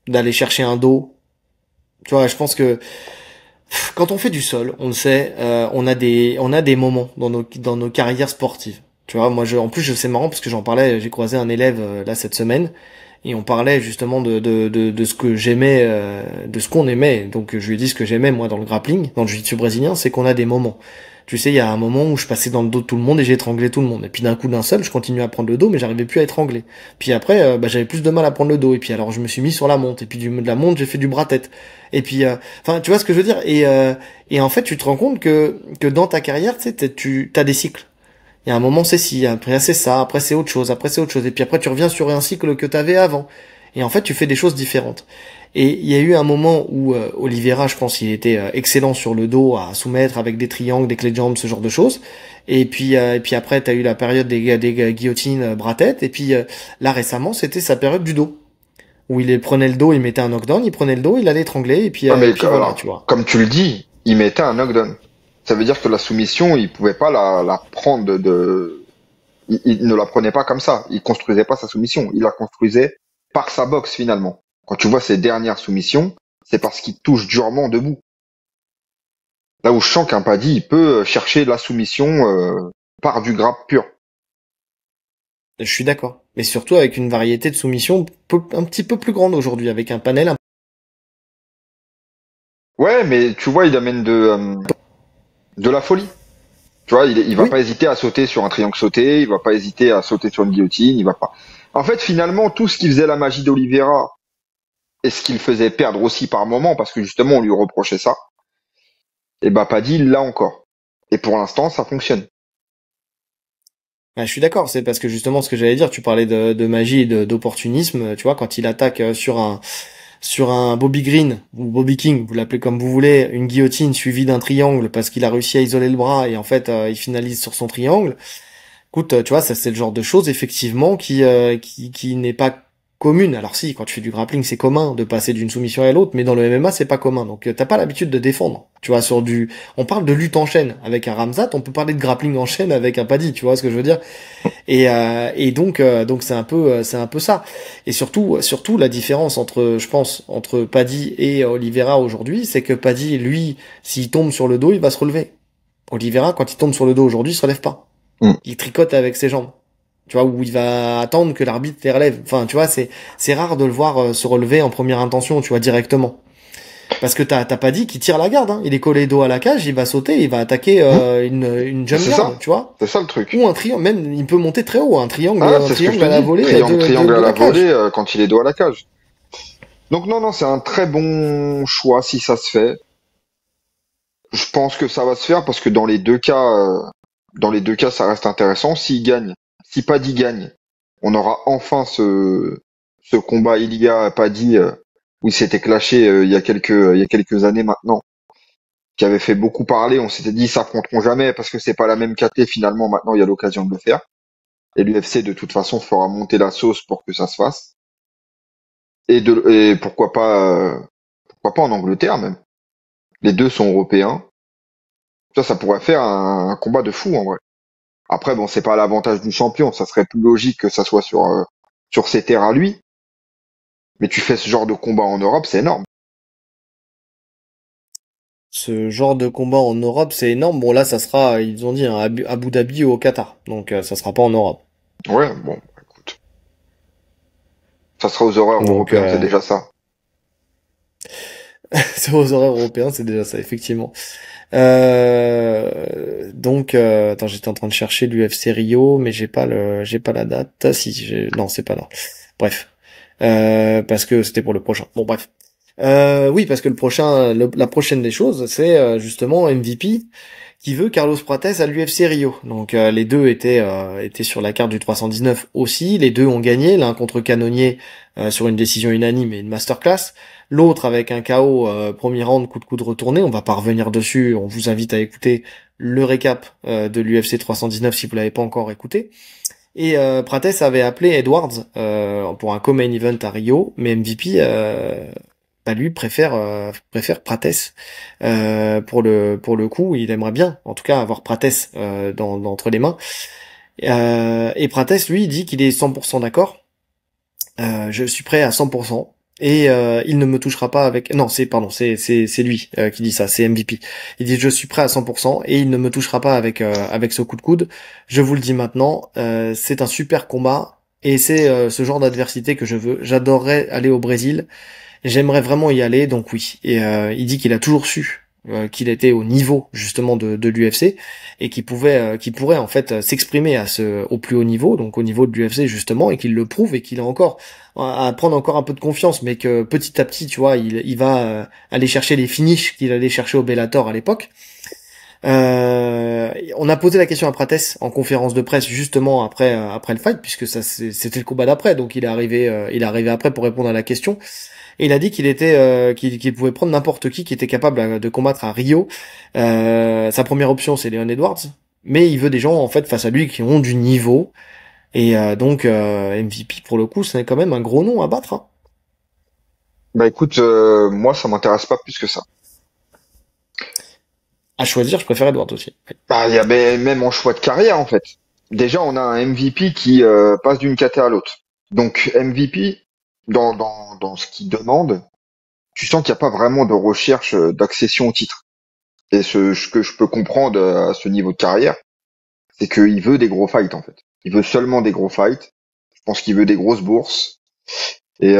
D'aller chercher un dos. Tu vois, je pense que quand on fait du sol, on le sait, on a des moments dans nos carrières sportives. Tu vois, en plus, c'est marrant parce que j'en parlais, j'ai croisé un élève là cette semaine et on parlait justement de ce que j'aimais, de ce qu'on aimait. Donc je lui ai dit ce que j'aimais moi dans le grappling, dans le jiu-jitsu brésilien, c'est qu'on a des moments. Tu sais, il y a un moment où je passais dans le dos de tout le monde et j'ai étranglé tout le monde. Et puis d'un coup d'un seul, je continuais à prendre le dos, mais j'arrivais plus à étrangler. Puis après, j'avais plus de mal à prendre le dos. Et puis alors, je me suis mis sur la monte. Et puis de la monte, j'ai fait du bras-tête. Et puis, enfin, tu vois ce que je veux dire. Et en fait, tu te rends compte que dans ta carrière, tu sais, tu as des cycles. Il y a un moment c'est ci, après c'est ça, après c'est autre chose, après c'est autre chose. Et puis après tu reviens sur un cycle que tu avais avant. Et en fait tu fais des choses différentes. Et il y a eu un moment où Oliveira, je pense, il était excellent sur le dos à soumettre avec des triangles, des clés de jambes, ce genre de choses. Et puis après tu as eu la période des guillotines bras-tête. Et puis là récemment c'était sa période du dos. Où il prenait le dos, il mettait un knockdown, il prenait le dos, il allait étrangler. Et puis voilà, tu vois. Comme tu le dis, il mettait un knockdown. Ça veut dire que la soumission, il pouvait pas la prendre il ne la prenait pas comme ça. Il construisait pas sa soumission. Il la construisait par sa boxe finalement. Quand tu vois ses dernières soumissions, c'est parce qu'il touche durement debout. Là où je sens qu'un Paddy, il peut chercher la soumission par du grappe pur. Je suis d'accord. Mais surtout avec une variété de soumissions un petit peu plus grande aujourd'hui, avec un panel. Ouais, mais tu vois, il amène de la folie. Tu vois, il va Oui. pas hésiter à sauter sur un triangle sauté, il va pas hésiter à sauter sur une guillotine, il va pas. En fait, finalement, tout ce qui faisait la magie d'Oliveira et ce qu'il faisait perdre aussi par moment, parce que justement on lui reprochait ça, et bah Paddy il l'a encore. Et pour l'instant, ça fonctionne. Je suis d'accord, c'est parce que justement ce que j'allais dire, tu parlais de magie et d'opportunisme, tu vois, quand il attaque sur un Bobby Green ou Bobby King, vous l'appelez comme vous voulez, une guillotine suivie d'un triangle parce qu'il a réussi à isoler le bras et en fait il finalise sur son triangle. Écoute, tu vois, ça c'est le genre de choses effectivement qui n'est pas commune. Alors si, quand tu fais du grappling, c'est commun de passer d'une soumission à l'autre, mais dans le MMA, c'est pas commun. Donc t'as pas l'habitude de défendre. Tu vois, on parle de lutte en chaîne avec un Ramzat, on peut parler de grappling en chaîne avec un Paddy, tu vois ce que je veux dire? Et donc c'est un peu ça. Et surtout la différence je pense, entre Paddy et Oliveira aujourd'hui, c'est que Paddy, lui, s'il tombe sur le dos, il va se relever. Oliveira, quand il tombe sur le dos aujourd'hui, il se relève pas. Mm. Il tricote avec ses jambes. Tu vois, où il va attendre que l'arbitre les relève. Enfin, tu vois, c'est rare de le voir se relever en première intention, tu vois, directement. Parce que t'as pas dit qu'il tire la garde, hein. Il est collé dos à la cage, il va sauter, il va attaquer une jump C'est guard, ça. tu vois. C'est ça le truc. Ou un triangle, même il peut monter très haut, un triangle, Ah, c'est ce que je te à la dis. volée, Triangle à de la la cage. volée quand il est dos à la cage. Donc non, c'est un très bon choix si ça se fait. Je pense que ça va se faire parce que dans les deux cas, ça reste intéressant. S'il gagne, si Paddy gagne, on aura enfin ce combat Ilia Paddy où il s'était clashé il y a quelques années maintenant, qui avait fait beaucoup parler. On s'était dit ils s'affronteront jamais parce que c'est pas la même KT. Finalement, maintenant il y a l'occasion de le faire. Et l'UFC de toute façon fera monter la sauce pour que ça se fasse. Et pourquoi pas en Angleterre même. Les deux sont européens. Ça pourrait faire un combat de fou en vrai. Après, bon, c'est pas l'avantage du champion. Ça serait plus logique que ça soit sur ses terres à lui. Mais tu fais ce genre de combat en Europe, c'est énorme. Ce genre de combat en Europe, c'est énorme. Bon, là, ça sera, ils ont dit, hein, Abu Dhabi ou au Qatar. Donc, ça sera pas en Europe. Ouais, bon, écoute. Ça sera aux horaires Donc, européens, c'est déjà ça. c'est aux horaires européens, c'est déjà ça, effectivement. Donc, attends, j'étais en train de chercher l'UFC Rio, mais j'ai pas la date. Ah, si, non, c'est pas là. Bref. Parce que c'était pour le prochain. Bon, bref. Oui, parce que la prochaine des choses, c'est justement MVP qui veut Carlos Prates à l'UFC Rio. Donc les deux étaient sur la carte du 319 aussi. Les deux ont gagné, l'un contre Cannonier sur une décision unanime et une masterclass. L'autre avec un KO premier round, coup de coude retourné. On va pas revenir dessus. On vous invite à écouter le récap de l'UFC 319 si vous l'avez pas encore écouté. Et Prates avait appelé Edwards pour un co-main event à Rio, mais MVP lui préfère Prates pour le coup. Il aimerait bien, en tout cas, avoir Prates entre les mains. Et Prates, lui, dit qu'il est 100% d'accord. Je suis prêt à 100%. Et il ne me touchera pas avec... Non, c'est lui qui dit ça, c'est MVP. Il dit je suis prêt à 100% et il ne me touchera pas avec ce coup de coude. Je vous le dis maintenant, c'est un super combat et c'est ce genre d'adversité que je veux. J'adorerais aller au Brésil. J'aimerais vraiment y aller, donc oui. Et il dit qu'il a toujours su qu'il était au niveau justement de l'UFC et qu'il pourrait en fait s'exprimer au plus haut niveau, donc au niveau de l'UFC justement, et qu'il le prouve et qu'il a encore à prendre encore un peu de confiance, mais que petit à petit, tu vois, il va aller chercher les finishes qu'il allait chercher au Bellator à l'époque. On a posé la question à Prates en conférence de presse justement après le fight, puisque c'était le combat d'après, donc il est arrivé après pour répondre à la question. Et il a dit qu'il pouvait prendre n'importe qui était capable de combattre à Rio. Sa première option c'est Leon Edwards, mais il veut des gens en fait face à lui qui ont du niveau. Et donc MVP pour le coup, c'est quand même un gros nom à battre. Hein. Bah écoute, moi ça m'intéresse pas plus que ça. À choisir, je préfère Edwards aussi. Bah il y a même en choix de carrière en fait. Déjà on a un MVP qui passe d'une caté à l'autre. Donc MVP dans ce qu'il demande, tu sens qu'il n'y a pas vraiment de recherche d'accession au titre. Et ce que je peux comprendre à ce niveau de carrière, c'est qu'il veut des gros fights en fait. Il veut seulement des gros fights. Je pense qu'il veut des grosses bourses. Et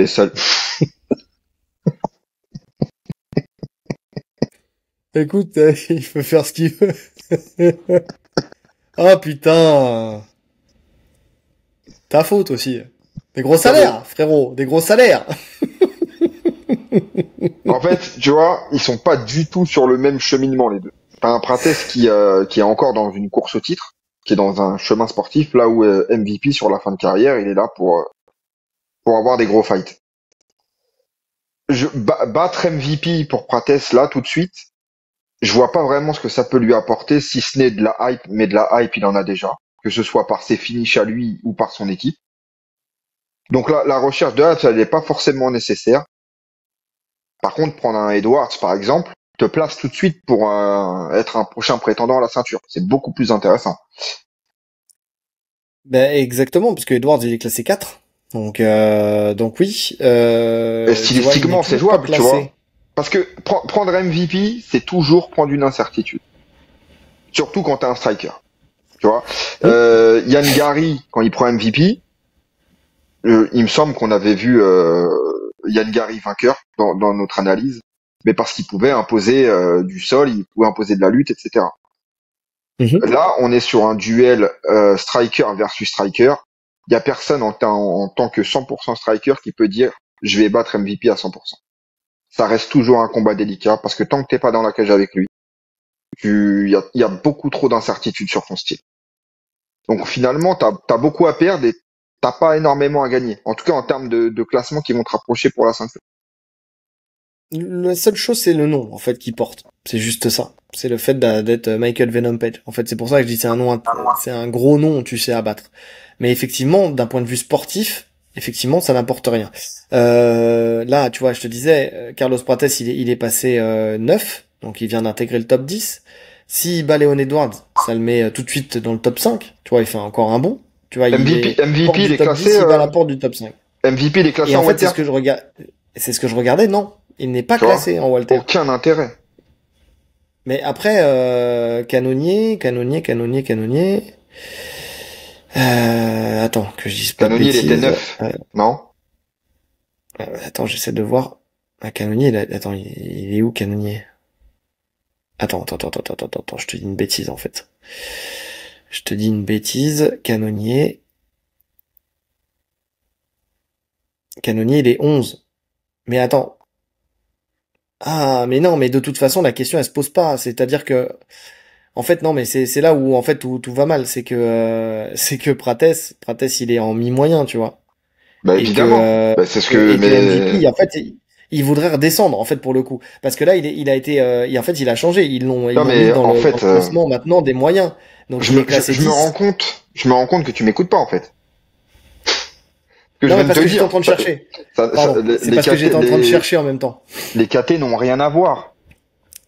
ça. Écoute, il peut faire ce qu'il veut. Ah putain, ta faute aussi. Des gros salaires, frérot, des gros salaires. En fait, tu vois, ils sont pas du tout sur le même cheminement les deux. T'as un Prates qui est encore dans une course au titre, qui est dans un chemin sportif, là où MVP sur la fin de carrière, il est là pour avoir des gros fights. Battre MVP pour Prates là tout de suite, je vois pas vraiment ce que ça peut lui apporter, si ce n'est de la hype, mais de la hype il en a déjà, que ce soit par ses finishes à lui ou par son équipe. Donc là, la recherche de hype, elle n'est pas forcément nécessaire. Par contre, prendre un Edwards par exemple, te place tout de suite pour être un prochain prétendant à la ceinture. C'est beaucoup plus intéressant. Ben exactement, parce que Edwards il est classé 4. Donc oui. Et stylistiquement, c'est jouable, tu vois. classé. Parce que prendre MVP, c'est toujours prendre une incertitude. Surtout quand t'es un striker. Tu vois. Yann Gary, quand il prend MVP, il me semble qu'on avait vu Yann Gary vainqueur dans notre analyse, mais parce qu'il pouvait imposer du sol, il pouvait imposer de la lutte, etc. Là, on est sur un duel striker versus striker. Il y a personne en tant que 100% striker qui peut dire je vais battre MVP à 100%. Ça reste toujours un combat délicat parce que tant que t'es pas dans la cage avec lui, il y a beaucoup trop d'incertitudes sur ton style. Donc finalement, t'as beaucoup à perdre et t'as pas énormément à gagner. En tout cas, en termes de classement qui vont te rapprocher pour la ceinture. La seule chose, c'est le nom, en fait, qui porte. C'est juste ça. C'est le fait d'être Michael Venom Page. En fait, c'est pour ça que je dis c'est un nom, c'est un gros nom, tu sais, à battre. Mais effectivement, d'un point de vue sportif, effectivement, ça n'apporte rien. Là, tu vois, je te disais, Carlos Prates, il est passé 9, donc il vient d'intégrer le top 10. S'il bat Leon Edwards, ça le met tout de suite dans le top 5. Tu vois, il fait encore un bon. Tu vois, MVP, il est top classé. 10, il va à la porte du top 5. MVP, il est classé Et en en fait, welter. c'est ce que je regardais, non. Il n'est pas Tu vois, classé en Walter. aucun intérêt. Mais après, Canonnier. Attends, que je dise pas de Canonier, il bêtises. était 9. Non? Attends, j'essaie de voir. Ah, Canonnier, attends, il est où Canonnier? Attends, je te dis une bêtise en fait. Je te dis une bêtise. Canonnier, il est 11. Mais attends. Ah, mais non, mais de toute façon, la question, elle se pose pas. C'est-à-dire que, en fait, non, mais c'est là où, en fait, tout va mal. C'est que Prates, il est en mi-moyen, tu vois. Bah Et que, évidemment. Bah, c'est ce que, et que mais MVP, en fait, il voudrait redescendre, en fait, pour le coup. Parce que là, il a été, en fait, il a changé. Ils non l'ont mis mais en dans le fait, classement maintenant des moyens. Donc, il est classé je me 10. rends compte que tu m'écoutes pas en fait. Que je Non, mais viens de parce te que j'étais dire. en train de chercher. Ça, Pardon. C'est parce que j'étais en train de chercher en même temps. les KT n'ont rien à voir.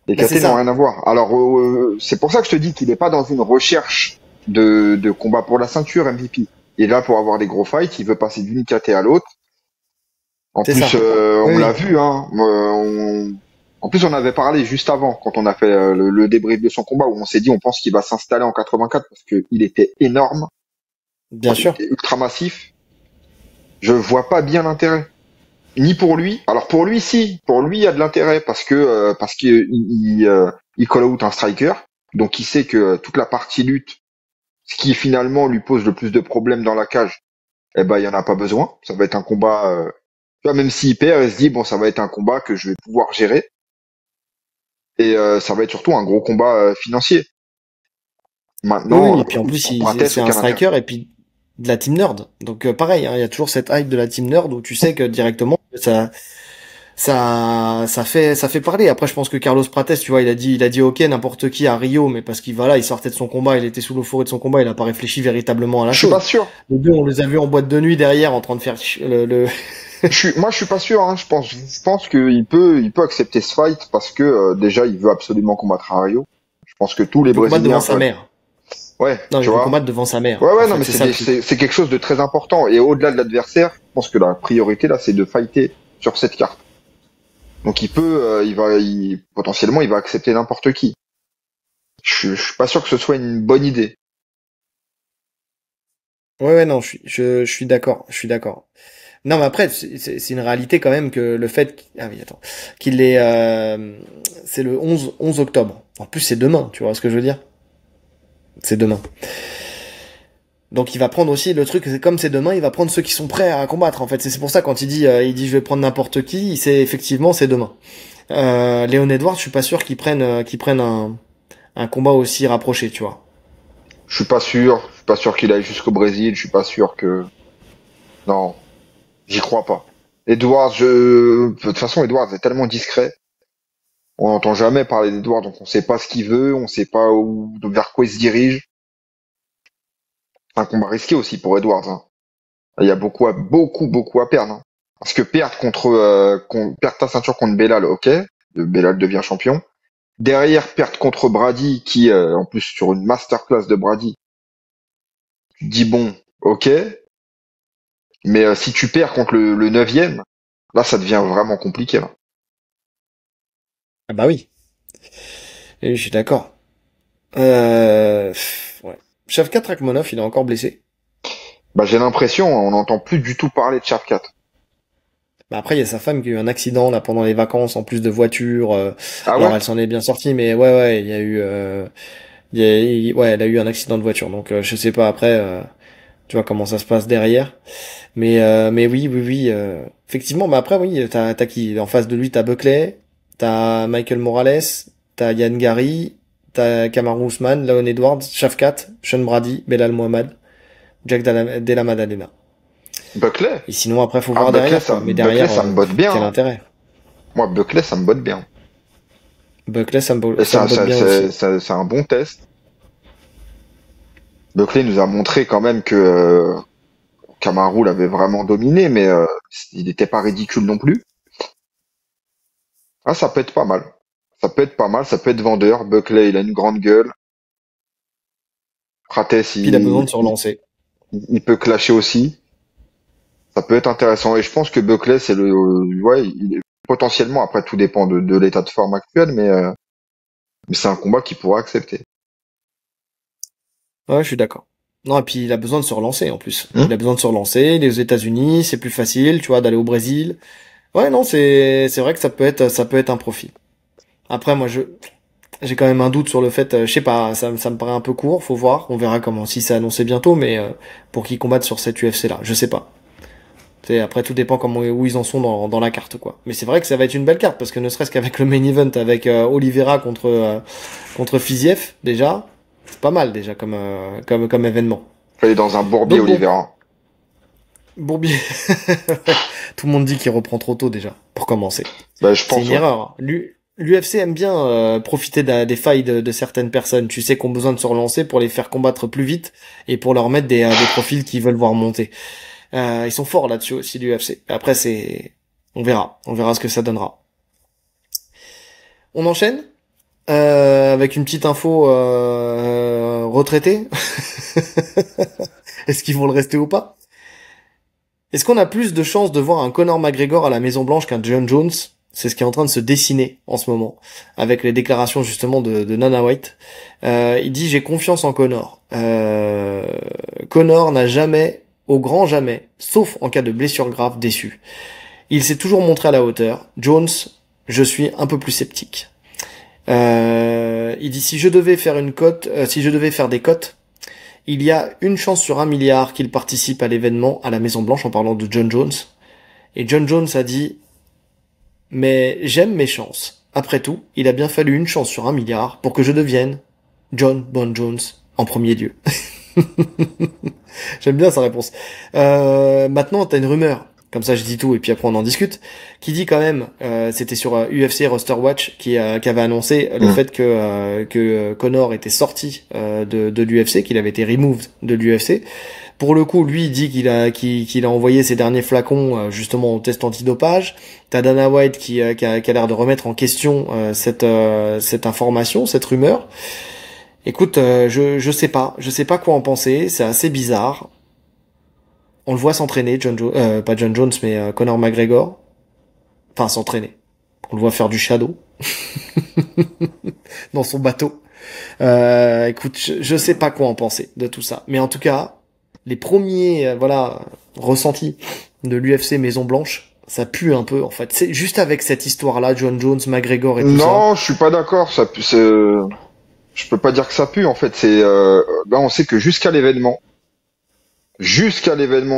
Les Bah, c'est KT n'ont ça. rien à voir. Alors c'est pour ça que je te dis qu'il n'est pas dans une recherche de combat pour la ceinture MVP. Il est là pour avoir des gros fights. Il veut passer d'une KT à l'autre. En C'est plus, ça. on Oui. l'a vu, hein. En plus, on avait parlé juste avant, quand on a fait le débrief de son combat, où on s'est dit, on pense qu'il va s'installer en 84 parce qu'il était énorme, Bien il sûr. était ultra massif. Je vois pas bien l'intérêt. Ni pour lui. Alors pour lui, si. Pour lui, il y a de l'intérêt parce qu'il il call out un striker. Donc il sait que toute la partie lutte, ce qui finalement lui pose le plus de problèmes dans la cage, eh ben il y en a pas besoin. Ça va être un combat. Tu vois, même s'il perd, il se dit bon, ça va être un combat que je vais pouvoir gérer et ça va être surtout un gros combat financier. Oui, oui, Maintenant, et puis en plus, pour Prates, c'est un aucun intérêt. striker et puis de la team nerd. Donc pareil, hein, il y a toujours cette hype de la team nerd où tu sais que directement ça fait parler. Après, je pense que Carlos Prates, tu vois, il a dit OK n'importe qui à Rio, mais parce qu'il voilà, il sortait de son combat, il était sous l'euphorie de son combat, il a pas réfléchi véritablement à la Je suis pas chose. sûr. Les deux, on les a vus en boîte de nuit derrière en train de faire le... Moi, je suis pas sûr. Hein. Je pense il peut accepter ce fight parce que déjà, il veut absolument combattre à Rio. Je pense que tous les il veut combattre Brésiliens devant sa veulent. mère. Ouais, Non, tu il veut vois. combattre devant sa mère. Ouais, En ouais, non, fait, mais c'est ça le truc. c'est quelque chose de très important. Et au-delà de l'adversaire, je pense que la priorité là, c'est de fighter sur cette carte. Donc potentiellement, il va accepter n'importe qui. Je suis pas sûr que ce soit une bonne idée. Ouais, ouais, non, je suis d'accord, je suis d'accord. Non, mais après, c'est une réalité quand même que le fait, ah oui, attends, qu'il est, c'est le 11 octobre. En plus, c'est demain, tu vois ce que je veux dire? C'est demain. Donc il va prendre aussi le truc, c'est comme c'est demain, il va prendre ceux qui sont prêts à combattre en fait. C'est pour ça quand il dit je vais prendre n'importe qui, c'est effectivement c'est demain. Léon Edwards, je suis pas sûr qu'ils prennent un combat aussi rapproché, tu vois. Je suis pas sûr qu'il aille jusqu'au Brésil. Je suis pas sûr que, non, j'y crois pas. De toute façon, Edwards est tellement discret. On n'entend jamais parler d'Edwards, donc on sait pas ce qu'il veut, on sait pas vers quoi il se dirige. C'est un combat risqué aussi pour Edwards. Hein. Il y a beaucoup à perdre. Hein. Parce que perdre ta ceinture contre Belal, ok, Belal devient champion. Derrière, perdre contre Brady, qui en plus sur une masterclass de Brady, tu te dis bon, ok, mais si tu perds contre le 9e, là ça devient vraiment compliqué. Là. Ah bah oui. Et je suis d'accord. Ouais. Shavkat Rakhmonov, il est encore blessé. Bah j'ai l'impression, on n'entend plus du tout parler de Shavkat. Bah après, il y a sa femme qui a eu un accident là pendant les vacances en plus de voiture. Ah Alors ouais? elle s'en est bien sortie, mais ouais, il y a eu, ouais, elle a eu un accident de voiture. Donc je sais pas après, tu vois comment ça se passe derrière. Mais oui. Effectivement, mais après oui, t'as qui? En face de lui, t'as Buckley, t'as Michael Morales, t'as Yann Gary, t'as Kamaru Usman, Leon Edwards, Shavkat, Sean Brady, Belal Mohamed, Della Maddalena. Buckley? Et sinon après faut Ah voir derrière quoi. Mais Buckley derrière, ça me botte bien. quel Hein. intérêt? Moi Buckley ça me botte bien. Buckley, Et ça me botte bien aussi. c'est un bon test. Buckley nous a montré quand même que Kamaru l'avait vraiment dominé, mais il n'était pas ridicule non plus. Ah, ça peut être pas mal. Ça peut être pas mal, ça peut être vendeur. Buckley, il a une grande gueule. Prates, Puis il a besoin de se relancer. il peut clasher aussi. Ça peut être intéressant. Et je pense que Buckley, ouais, potentiellement, après tout dépend de l'état de forme actuel, mais c'est un combat qu'il pourra accepter. Ouais, je suis d'accord. Non, et puis il a besoin de se relancer en plus. Hmm. Il a besoin de se relancer. Les États-Unis, c'est plus facile, tu vois, d'aller au Brésil. Ouais, non, c'est vrai que ça peut être un profit. Après, moi, j'ai quand même un doute sur le fait, je sais pas, ça me paraît un peu court. Faut voir, on verra comment si c'est annoncé bientôt, mais pour qu'ils combattent sur cette UFC là, je sais pas. Après, tout dépend comment où ils en sont dans la carte, quoi. Mais c'est vrai que ça va être une belle carte parce que ne serait-ce qu'avec le main event avec Oliveira contre Fiziev, déjà, c'est pas mal déjà comme événement. Il est dans un bourbier, Donc bon, Oliveira. Bourbier, tout le monde dit qu'il reprend trop tôt déjà pour commencer. Bah, je C'est pense, une ouais. erreur. L'UFC aime bien profiter des failles de certaines personnes. Tu sais, qui ont besoin de se relancer pour les faire combattre plus vite et pour leur mettre des profils qu'ils veulent voir monter. Ils sont forts là-dessus aussi, l'UFC. Après, on verra ce que ça donnera. On enchaîne avec une petite info retraité. Est-ce qu'ils vont le rester ou pas? Est-ce qu'on a plus de chances de voir un Conor McGregor à la Maison Blanche qu'un John Jones? C'est ce qui est en train de se dessiner en ce moment, avec les déclarations justement de Dana White. Il dit j'ai confiance en Conor. Conor n'a jamais, au grand jamais, sauf en cas de blessure grave, déçu. Il s'est toujours montré à la hauteur. Jones, je suis un peu plus sceptique. Il dit si je devais faire des cotes, il y a une chance sur 1 milliard qu'il participe à l'événement à la Maison Blanche en parlant de John Jones. Et John Jones a dit mais j'aime mes chances. Après tout, il a bien fallu une chance sur 1 milliard pour que je devienne John Bon Jones en premier lieu. J'aime bien sa réponse. Maintenant, t'as une rumeur. Comme ça, je dis tout et puis après on en discute. Qui dit quand même, c'était sur UFC Roster Watch qui avait annoncé le fait que Conor était sorti de l'UFC, qu'il avait été removed de l'UFC. Pour le coup, lui, il dit qu'il a envoyé ses derniers flacons justement au test antidopage. T'as Dana White qui a l'air de remettre en question cette information, cette rumeur. Écoute, je sais pas quoi en penser. C'est assez bizarre. On le voit s'entraîner, pas John Jones, mais Conor McGregor. Enfin, s'entraîner. On le voit faire du shadow dans son bateau. Écoute, je sais pas quoi en penser de tout ça. Mais en tout cas, les premiers, ressentis de l'UFC Maison Blanche, ça pue un peu, en fait. C'est juste avec cette histoire-là, John Jones, McGregor et tout ça. Non, je suis pas d'accord. Ça pue, je peux pas dire que ça pue, en fait. Là, on sait que jusqu'à l'événement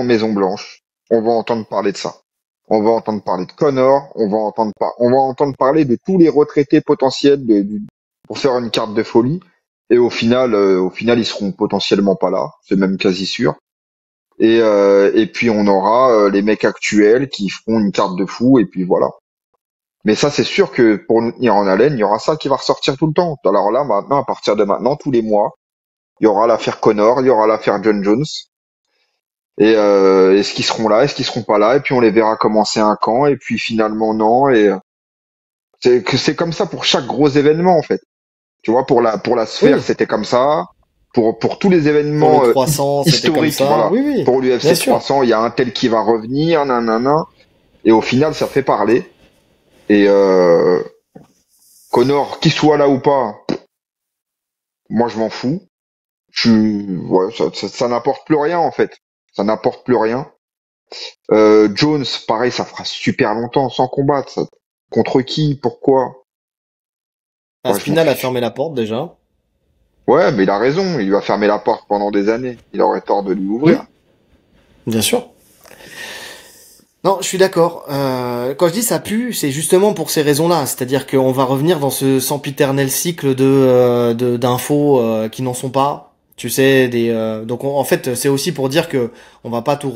Maison Blanche, on va entendre parler de ça. On va entendre parler de Conor, on va entendre parler de tous les retraités potentiels pour faire une carte de folie. Et au final, ils seront potentiellement pas là. C'est même quasi sûr. Et puis on aura les mecs actuels qui feront une carte de fou et puis voilà. Mais ça, c'est sûr que pour nous tenir en haleine, il y aura ça qui va ressortir tout le temps. Alors là, maintenant, à partir de maintenant, tous les mois, il y aura l'affaire Conor, il y aura l'affaire John Jones. Et est-ce qu'ils seront là, est-ce qu'ils seront pas là, et puis on les verra commencer un camp, et puis finalement non, et c'est comme ça pour chaque gros événement en fait. Tu vois, pour la sphère, Oui. c'était comme ça. Pour tous les événements Pour le 300, c'était comme historiques, ça. voilà. Oui, Pour bien l'UFC sûr. 300, il y a un tel qui va revenir, nanana. Et au final, ça fait parler. Et Conor, qu'il soit là ou pas, moi je m'en fous. Ça n'apporte plus rien en fait. Ça n'apporte plus rien. Jones, pareil, ça fera super longtemps sans combattre. Contre qui? Pourquoi? Ouais, je m'en Aspinal a fiche. fermé la porte déjà. Ouais, mais il a raison. Il lui a fermé la porte pendant des années. Il aurait tort de lui ouvrir. Bien sûr. Non, je suis d'accord. Quand je dis ça pue, c'est justement pour ces raisons-là. C'est-à-dire qu'on va revenir dans ce sempiternel cycle d'infos qui n'en sont pas. Tu sais, donc en fait, c'est aussi pour dire que on va pas tu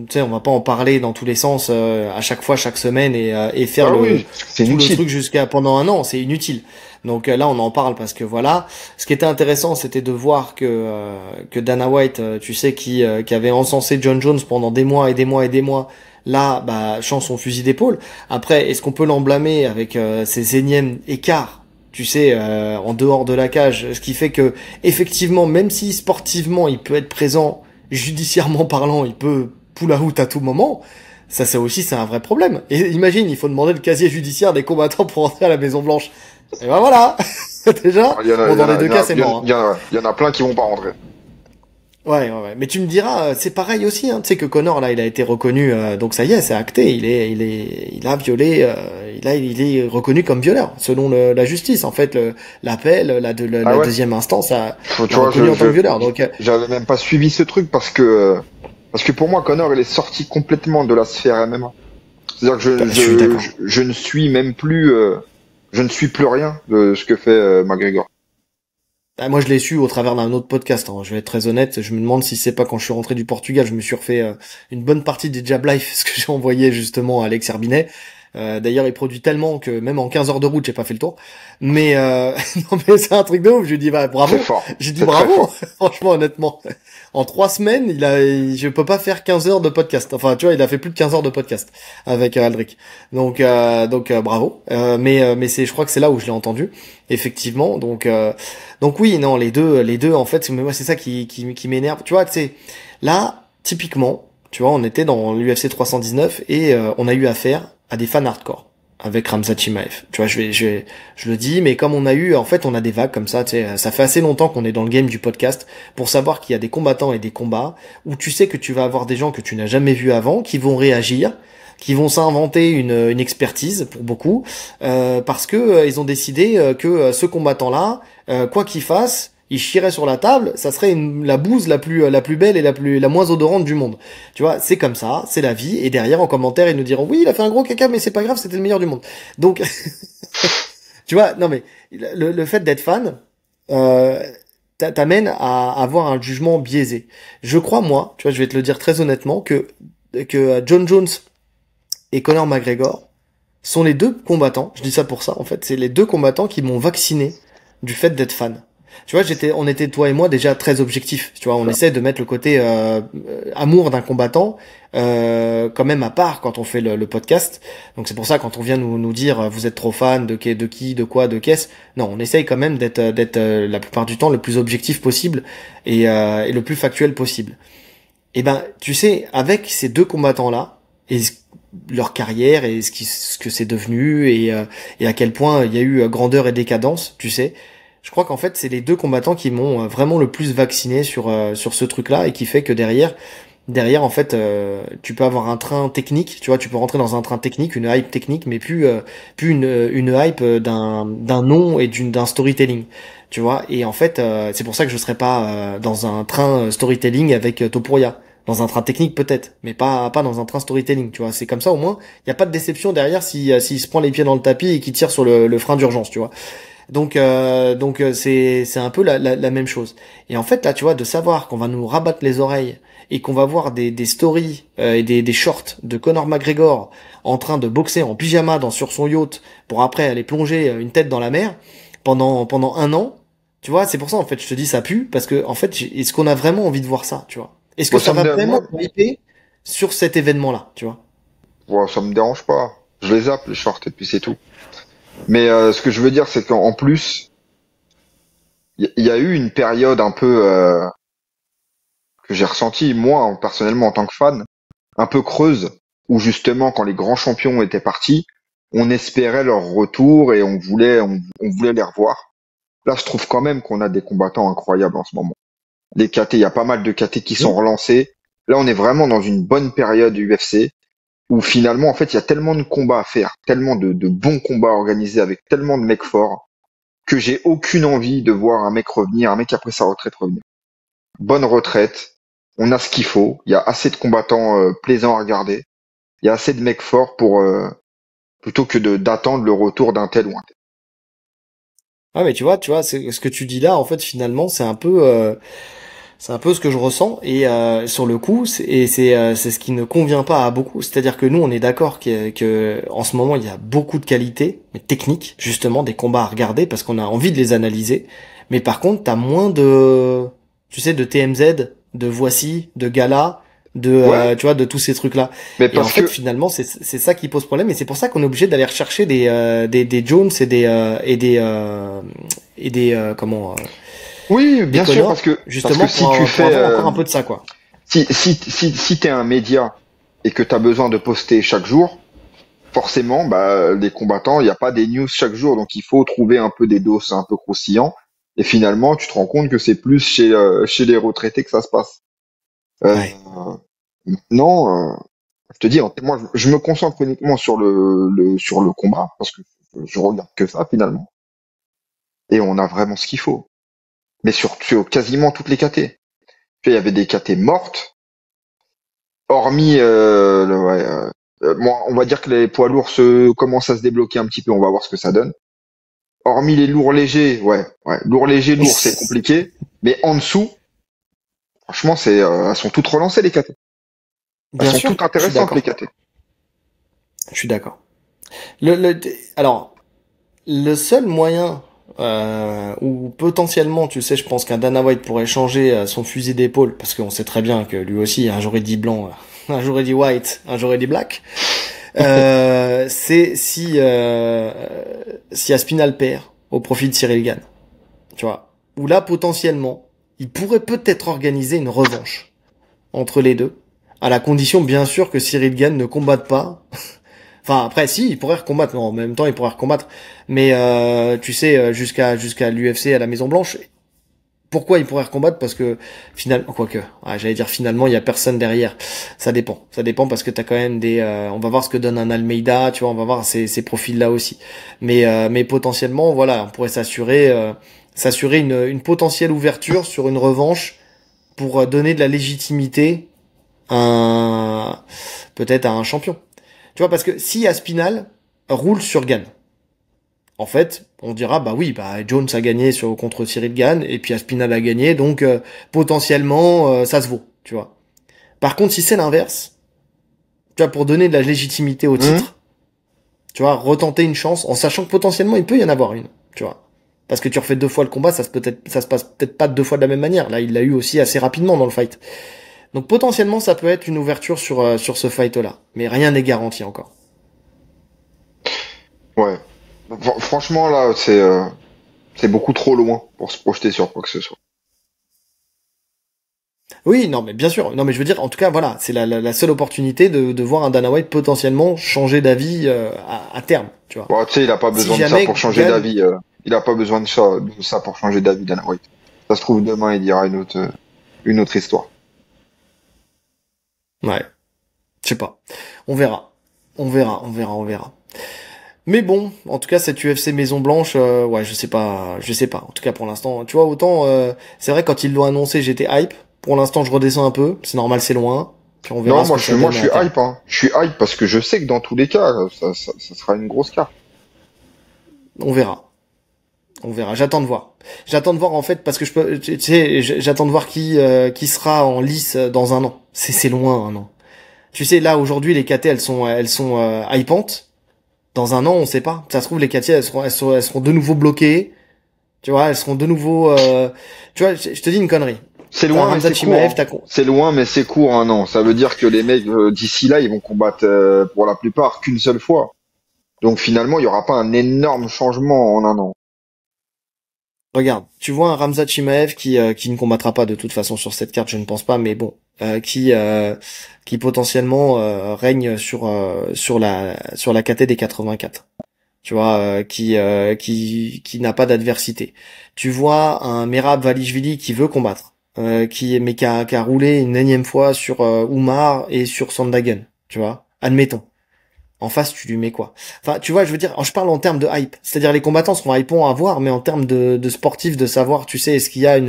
sais, on va pas en parler dans tous les sens à chaque fois, chaque semaine et faire Ah oui, c'est tout le inutile. truc jusqu'à pendant un an. C'est inutile. Donc là, on en parle parce que voilà. Ce qui était intéressant, c'était de voir que Dana White, tu sais, qui avait encensé John Jones pendant des mois et des mois et des mois. Là, change son fusil d'épaule. Après, est-ce qu'on peut l'en blâmer avec ces énièmes écarts, tu sais, en dehors de la cage, ce qui fait que effectivement, même si sportivement il peut être présent, judiciairement parlant, il peut pull out à tout moment. Ça, c'est un vrai problème. Et imagine, il faut demander le casier judiciaire des combattants pour entrer à la Maison Blanche. Et ben voilà. Déjà, bon, dans les deux cas, c'est mort. Il y en a plein qui vont pas rentrer. Ouais. Mais tu me diras, c'est pareil aussi, hein. Tu sais que Conor, là, il a été reconnu, donc ça y est, c'est acté. Il a violé, il est reconnu comme violeur, selon la justice. En fait, l'appel, la Ah ouais. deuxième instance, Tu l'a vois, reconnu en tant que violeur. Donc, j'avais même pas suivi ce truc parce que pour moi, Conor, il est sorti complètement de la sphère MMA. C'est-à-dire que je suis d'accord. je ne suis même plus, je ne suis plus rien de ce que fait McGregor. Moi, je l'ai su au travers d'un autre podcast, hein. Je vais être très honnête. Je me demande si c'est pas quand je suis rentré du Portugal, je me suis refait une bonne partie des Jab Life, ce que j'ai envoyé justement à Alex Herbinet. D'ailleurs, il produit tellement que même en 15 heures de route, j'ai pas fait le tour. Mais non, mais c'est un truc de ouf. Je lui dis bravo. C'est fort. J'ai dit C'est très bravo. fort. Franchement, honnêtement, en 3 semaines, je peux pas faire 15 heures de podcast. Enfin, tu vois, il a fait plus de 15 heures de podcast avec Aldric. Donc bravo. Mais je crois que c'est là où je l'ai entendu, effectivement. Donc oui, non, les deux, en fait, moi c'est ça qui m'énerve. Tu vois, tu sais, là, typiquement, tu vois, on était dans l'UFC 319 et on a eu affaire à des fans hardcore avec Khamzat Chimaev. Tu vois, je le dis, mais comme on a des vagues comme ça, tu sais, ça fait assez longtemps qu'on est dans le game du podcast pour savoir qu'il y a des combattants et des combats où tu sais que tu vas avoir des gens que tu n'as jamais vus avant qui vont réagir. qui vont s'inventer une expertise pour beaucoup, parce que ils ont décidé que ce combattant-là, quoi qu'il fasse, il chierait sur la table, ça serait la bouse la plus belle et la moins odorante du monde. Tu vois, c'est comme ça, c'est la vie. Et derrière, en commentaire, ils nous diront oui, il a fait un gros caca, mais c'est pas grave, c'était le meilleur du monde. Donc, tu vois, non mais le fait d'être fan t'amène à avoir un jugement biaisé. Je crois, moi, tu vois, je vais te le dire très honnêtement, que John Jones et Conor McGregor sont les deux combattants. Je dis ça pour ça, en fait, c'est les deux combattants qui m'ont vacciné du fait d'être fan. Tu vois, on était toi et moi déjà très objectifs. Tu vois, on essaie de mettre le côté amour d'un combattant quand même à part quand on fait le podcast. Donc c'est pour ça quand on vient nous dire vous êtes trop fan de qui, de quoi, de qu'est-ce. Non, on essaye quand même d'être la plupart du temps le plus objectif possible et le plus factuel possible. Et ben, tu sais, avec ces deux combattants là et leur carrière et ce que c'est devenu et à quel point il y a eu grandeur et décadence, tu sais. Je crois qu'en fait, c'est les deux combattants qui m'ont vraiment le plus vacciné sur ce truc-là et qui fait que derrière en fait, tu peux avoir un train technique, tu vois, tu peux rentrer dans un train technique, une hype technique, mais plus une hype d'un nom et d'un storytelling, tu vois. Et en fait, c'est pour ça que je serais pas dans un train storytelling avec Topuria. Dans un train technique peut-être, mais pas dans un train storytelling, tu vois. C'est comme ça au moins, il y a pas de déception derrière s'il se prend les pieds dans le tapis et qu'il tire sur le frein d'urgence, tu vois. Donc c'est un peu la même chose. Et en fait là, tu vois, de savoir qu'on va nous rabattre les oreilles et qu'on va voir des stories et des shorts de Conor McGregor en train de boxer en pyjama sur son yacht pour après aller plonger une tête dans la mer pendant un an, tu vois, c'est pour ça en fait je te dis ça pue parce que en fait est-ce qu'on a vraiment envie de voir ça, tu vois? Est-ce que Moi, ça va vraiment moi, hyper sur cet événement-là, tu vois? moi, ça me dérange pas. Je les zappe, les shorts, et puis c'est tout. Mais ce que je veux dire, c'est qu'en plus, il y a eu une période un peu que j'ai ressenti, moi, personnellement, en tant que fan, un peu creuse, où justement, quand les grands champions étaient partis, on espérait leur retour et on voulait les revoir. Là, je trouve quand même qu'on a des combattants incroyables en ce moment. Les KT, il y a pas mal de KT qui sont relancés. Là, on est vraiment dans une bonne période UFC où finalement, en fait, il y a tellement de combats à faire, tellement de bons combats organisés avec tellement de mecs forts que j'ai aucune envie de voir un mec revenir, un mec après sa retraite revenir. Bonne retraite, on a ce qu'il faut, il y a assez de combattants plaisants à regarder, il y a assez de mecs forts pour plutôt que d'attendre le retour d'un tel ou un tel. Ah mais tu vois, c'est ce que tu dis là en fait finalement c'est un peu ce que je ressens et sur le coup c'est ce qui ne convient pas à beaucoup, c'est-à-dire que nous on est d'accord que en ce moment il y a beaucoup de qualités mais techniques, justement des combats à regarder parce qu'on a envie de les analyser, mais par contre t'as moins de, tu sais, de TMZ, de Voici, de Gala, Ouais, tu vois, de tous ces trucs là. mais Et en parce fait que finalement c'est ça qui pose problème et c'est pour ça qu'on est obligé d'aller rechercher des Jones et des comment oui, des bien sûr, Connors, parce que justement si tu pour fais avoir encore un peu de ça, quoi. si t'es un média et que t'as besoin de poster chaque jour, forcément, bah, les combattants, il n'y a pas des news chaque jour, donc il faut trouver un peu des doses un peu croustillants. Et finalement, tu te rends compte que c'est plus chez les retraités que ça se passe. Euh, Ouais. non, je te dis, moi, je me concentre uniquement sur sur le combat parce que je regarde que ça finalement. Et on a vraiment ce qu'il faut. Mais sur quasiment toutes les KT. Puis il y avait des KT mortes, hormis, ouais, moi, on va dire que les poids lourds commencent à se débloquer un petit peu. On va voir ce que ça donne. Hormis les lourds légers, ouais, lourd, c'est compliqué. Mais en dessous, franchement, elles sont toutes relancées les KT. Elles Bien sont sûr, toutes je suis intéressantes les d'accord. KT. Je suis d'accord. Alors, le seul moyen où potentiellement, tu sais, je pense qu'un Dana White pourrait changer son fusil d'épaule, parce qu'on sait très bien que lui aussi, un jour il dit blanc, un jour il dit white, un jour il dit black. C'est si Aspinal perd au profit de Cyril Gane, tu vois. Où là, potentiellement, il pourrait peut-être organiser une revanche entre les deux, à la condition bien sûr que Cyril Gane ne combatte pas. Enfin après si, il pourrait recombattre, non, en même temps il pourrait recombattre, mais tu sais jusqu'à l'UFC à la Maison Blanche, Pourquoi il pourrait recombattre? Parce que finalement, quoique, j'allais dire finalement, il y a personne derrière. Ça dépend parce que t'as quand même on va voir ce que donne un Almeida, tu vois, on va voir ces profils-là aussi. Mais potentiellement, voilà, on pourrait s'assurer une potentielle ouverture sur une revanche pour donner de la légitimité peut-être à un champion. Tu vois, parce que si Aspinal roule sur Gane, en fait, on dira bah oui, bah Jones a gagné contre Cyril Gane et puis Aspinall a gagné, donc potentiellement ça se vaut, tu vois. Par contre, si c'est l'inverse, tu vois, pour donner de la légitimité au Hum. titre, tu vois, retenter une chance en sachant que potentiellement il peut y en avoir une, tu vois. Parce que tu refais 2 fois le combat, ça se passe peut-être pas 2 fois de la même manière. Là, il l'a eu aussi assez rapidement dans le fight. Donc potentiellement, ça peut être une ouverture sur ce fight-là, mais rien n'est garanti encore. Ouais. Franchement, là, c'est beaucoup trop loin pour se projeter sur quoi que ce soit. Oui, non, mais bien sûr. Non, mais je veux dire, en tout cas, voilà, c'est la seule opportunité de voir un Dana White potentiellement changer d'avis à terme, tu vois. Bon, tu sais, il a pas Si besoin de ça jamais pour changer Gann, d'avis. Il a pas besoin de ça pour changer d'avis, Dana White. Ça se trouve demain, il dira une autre histoire. ouais, je sais pas, on verra. Mais bon, en tout cas, cette UFC Maison Blanche, ouais, je sais pas. En tout cas, pour l'instant, tu vois, autant, c'est vrai quand ils l'ont annoncé, j'étais hype. Pour l'instant, je redescends un peu. C'est normal, c'est loin. Puis on verra Non, ce que ça moi, donne je à suis terme. hype, hein. Je suis hype parce que je sais que dans tous les cas, ça sera une grosse carte. On verra. On verra. J'attends de voir. J'attends de voir en fait parce que tu sais, j'attends de voir qui sera en lice dans un an. C'est loin un an. Tu sais, là aujourd'hui les KT elles sont hypantes. Dans un an, on sait pas. Ça se trouve les KT elles seront de nouveau bloquées. Tu vois, elles seront de nouveau. Tu vois, je te dis une connerie. C'est T'as loin, mais Ramzat c'est court, Chimaev, hein. C'est loin, mais c'est court un an. Ça veut dire que les mecs d'ici là, ils vont combattre pour la plupart qu'une seule fois. Donc finalement, il y aura pas un énorme changement en un an. Regarde, tu vois un Ramzat Chimaev qui ne combattra pas de toute façon sur cette carte, je ne pense pas, mais bon, qui potentiellement règne sur la KT des 84. Tu vois, qui n'a pas d'adversité. Tu vois un Merab Valishvili qui veut combattre, mais qui a roulé une énième fois sur Oumar et sur Sandagen. Tu vois, admettons. En face, tu lui mets quoi? Enfin, tu vois, je veux dire, je parle en termes de hype. C'est-à-dire, les combattants seront hypants à voir, mais en termes de sportifs, de savoir, tu sais, est-ce qu'il y a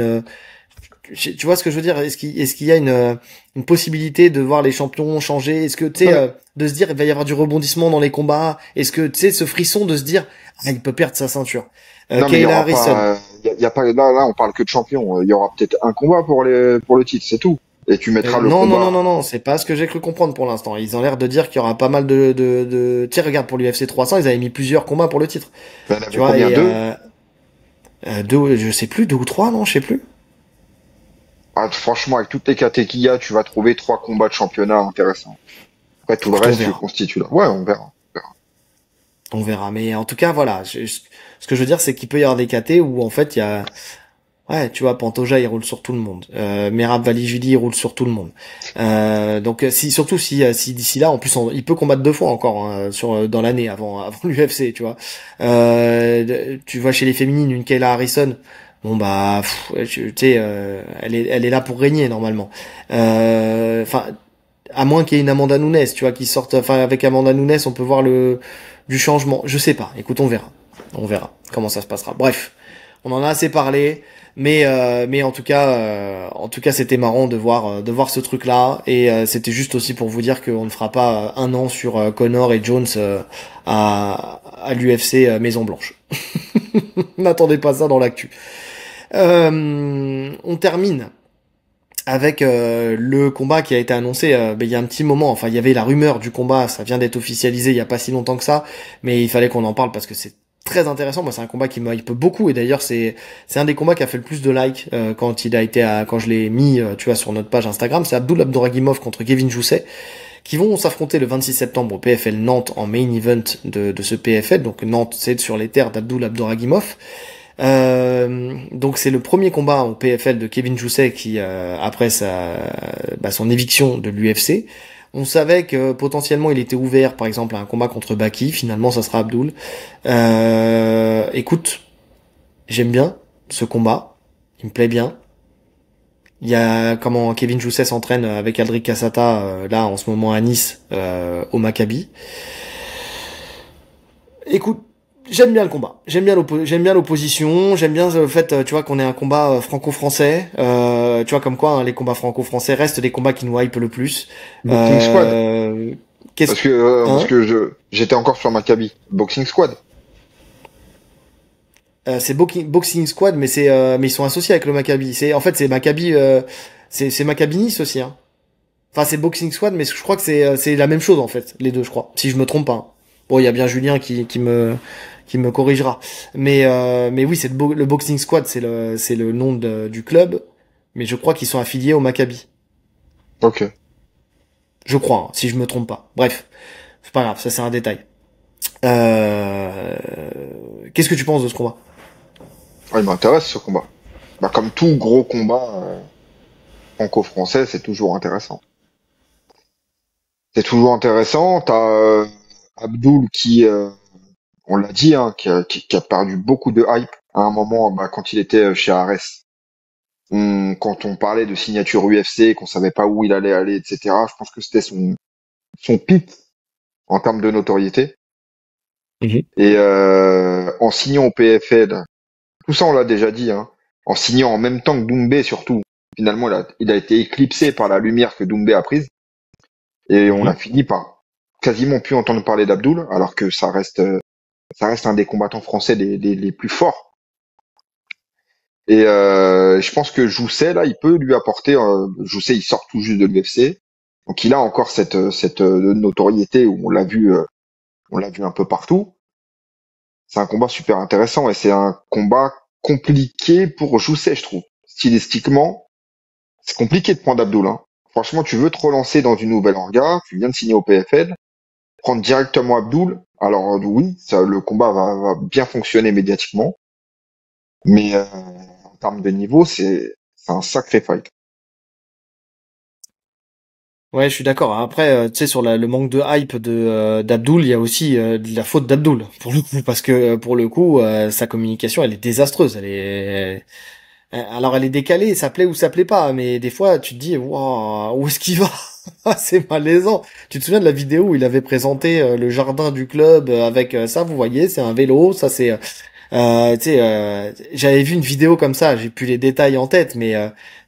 tu vois ce que je veux dire? Est-ce qu'il y a une possibilité de voir les champions changer? Est-ce que, tu sais, Ouais. de se dire, il va y avoir du rebondissement dans les combats? Est-ce que, tu sais, ce frisson de se dire, ah, il peut perdre sa ceinture. Non, mais il y Kayla aura Harrison. pas, y a pas, là, on parle que de champion. Il y aura peut-être un combat pour le titre, c'est tout. Et tu mettras le Non, non, non, combat. non, non, c'est pas ce que j'ai cru comprendre pour l'instant. Ils ont l'air de dire qu'il y aura pas mal tu sais, regarde, pour l'UFC 300, ils avaient mis plusieurs combats pour le titre. Il y en Tu avait vois, combien? et Deux? deux, je sais plus, 2 ou 3, non, je sais plus. Ah, franchement, avec toutes les KT qu'il y a, tu vas trouver 3 combats de championnat intéressants. Après, tout le Écoute, on reste, tu verra. constitues là. Ouais, on verra. On verra. Mais en tout cas, voilà. Ce que je veux dire, c'est qu'il peut y avoir des KT où, en fait, il y a, ouais, tu vois, Pantoja, il roule sur tout le monde. Merab Valijvili, il roule sur tout le monde. Donc, surtout si d'ici là, en plus, il peut combattre 2 fois encore, hein, dans l'année avant l'UFC, tu vois. Tu vois chez les féminines, une Kayla Harrison. Bon bah, ouais, tu sais, elle est là pour régner normalement. Enfin, à moins qu'il y ait une Amanda Nunes, tu vois, qui sorte. Enfin, avec Amanda Nunes, on peut voir du changement. Je sais pas. Écoute, on verra. On verra comment ça se passera. Bref, on en a assez parlé, mais en tout cas, c'était marrant de voir ce truc-là, et c'était juste aussi pour vous dire qu'on ne fera pas un an sur Connor et Jones à l'UFC Maison Blanche. N'attendez pas ça dans l'actu. On termine avec le combat qui a été annoncé il y a un petit moment. Enfin, il y avait la rumeur du combat, ça vient d'être officialisé il y a pas si longtemps que ça, mais il fallait qu'on en parle parce que c'est très intéressant. Moi, c'est un combat qui me hype beaucoup, et d'ailleurs c'est un des combats qui a fait le plus de likes quand je l'ai mis tu vois, sur notre page Instagram. C'est Abdul Abdouragimov contre Kevin Jousset, qui vont s'affronter le 26 septembre au PFL Nantes en main event de ce PFL. Donc Nantes, c'est sur les terres d'Abdul Abdouragimov. Donc c'est le premier combat au PFL de Kevin Jousset qui, après son éviction de l'UFC, on savait que potentiellement il était ouvert, par exemple, à un combat contre Baki. Finalement, ça sera Abdul. Écoute, j'aime bien ce combat. Il me plaît bien. Il y a comment Kevin Jousset s'entraîne avec Aldric Cassata là en ce moment à Nice au Maccabi. Écoute, j'aime bien le combat. J'aime bien l'opposition. J'aime bien le fait, tu vois, qu'on ait un combat franco-français. Tu vois, comme quoi, hein, les combats franco-français restent des combats qui nous hype le plus. Boxing Squad. Parce Hein que j'étais encore sur Maccabi. Boxing Squad. C'est Boxing Squad, mais ils sont associés avec le Maccabi. C'est Maccabi, c'est Maccabi Nice aussi. Hein. Enfin, c'est Boxing Squad, mais je crois que c'est la même chose en fait, les deux, je crois. Si je me trompe pas. Hein. Bon, il y a bien Julien qui me corrigera. Mais oui, le Boxing Squad, c'est le nom du club, mais je crois qu'ils sont affiliés au Maccabi. Ok. Je crois, hein, si je me trompe pas. Bref, c'est pas grave, ça c'est un détail. Qu'est-ce que tu penses de ce combat? Ah, il m'intéresse ce combat. Bah, comme tout gros combat franco-français, c'est toujours intéressant. C'est toujours intéressant. T'as Abdul qui, on l'a dit, hein, qui a perdu beaucoup de hype à un moment bah, quand il était chez Ares. Quand on parlait de signature UFC, qu'on savait pas où il allait aller, etc. Je pense que c'était son pic en termes de notoriété. Et en signant au PFL, tout ça on l'a déjà dit, hein, en signant en même temps que Doumbé surtout, finalement il a été éclipsé par la lumière que Doumbé a prise. Et on a fini par quasiment plus entendre parler d'Abdul, alors que ça reste un des combattants français les plus forts. Et je pense que Jousset là, il peut lui apporter. Jousset, il sort tout juste de l'UFC, donc il a encore cette notoriété où on l'a vu un peu partout. C'est un combat super intéressant et c'est un combat compliqué pour Jousset, je trouve. Stylistiquement, c'est compliqué de prendre Abdul. Hein. Franchement, tu veux te relancer dans une nouvelle orga, tu viens de signer au PFL, prendre directement Abdul. Alors oui, le combat va bien fonctionner médiatiquement, mais en termes de niveau, c'est un sacré fight. Ouais, je suis d'accord. Après, tu sais, sur le manque de hype d'Abdul, il y a aussi de la faute d'Abdul pour le coup, parce que pour le coup, sa communication, elle est désastreuse. Alors elle est décalée, ça plaît ou ça plaît pas, mais des fois, tu te dis, waouh, où est-ce qu'il va? C'est malaisant. Tu te souviens de la vidéo où il avait présenté le jardin du club avec ça, vous voyez, c'est un vélo, ça c'est tu sais, j'avais vu une vidéo comme ça, j'ai plus les détails en tête, mais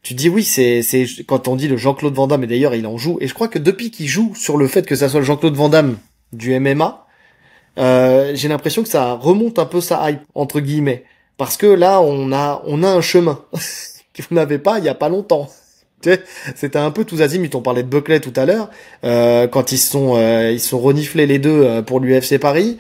tu te dis oui, c'est quand on dit le Jean-Claude Van Damme, et d'ailleurs il en joue, et je crois que depuis qu'il joue sur le fait que ça soit le Jean-Claude Van Damme du MMA, j'ai l'impression que ça remonte un peu sa hype entre guillemets, parce que là on a un chemin qu'on n'avait pas il y a pas longtemps. Tu sais, c'était un peu tous azimuts. On parlait de Buckley tout à l'heure, quand ils se sont reniflés les deux pour l'UFC Paris.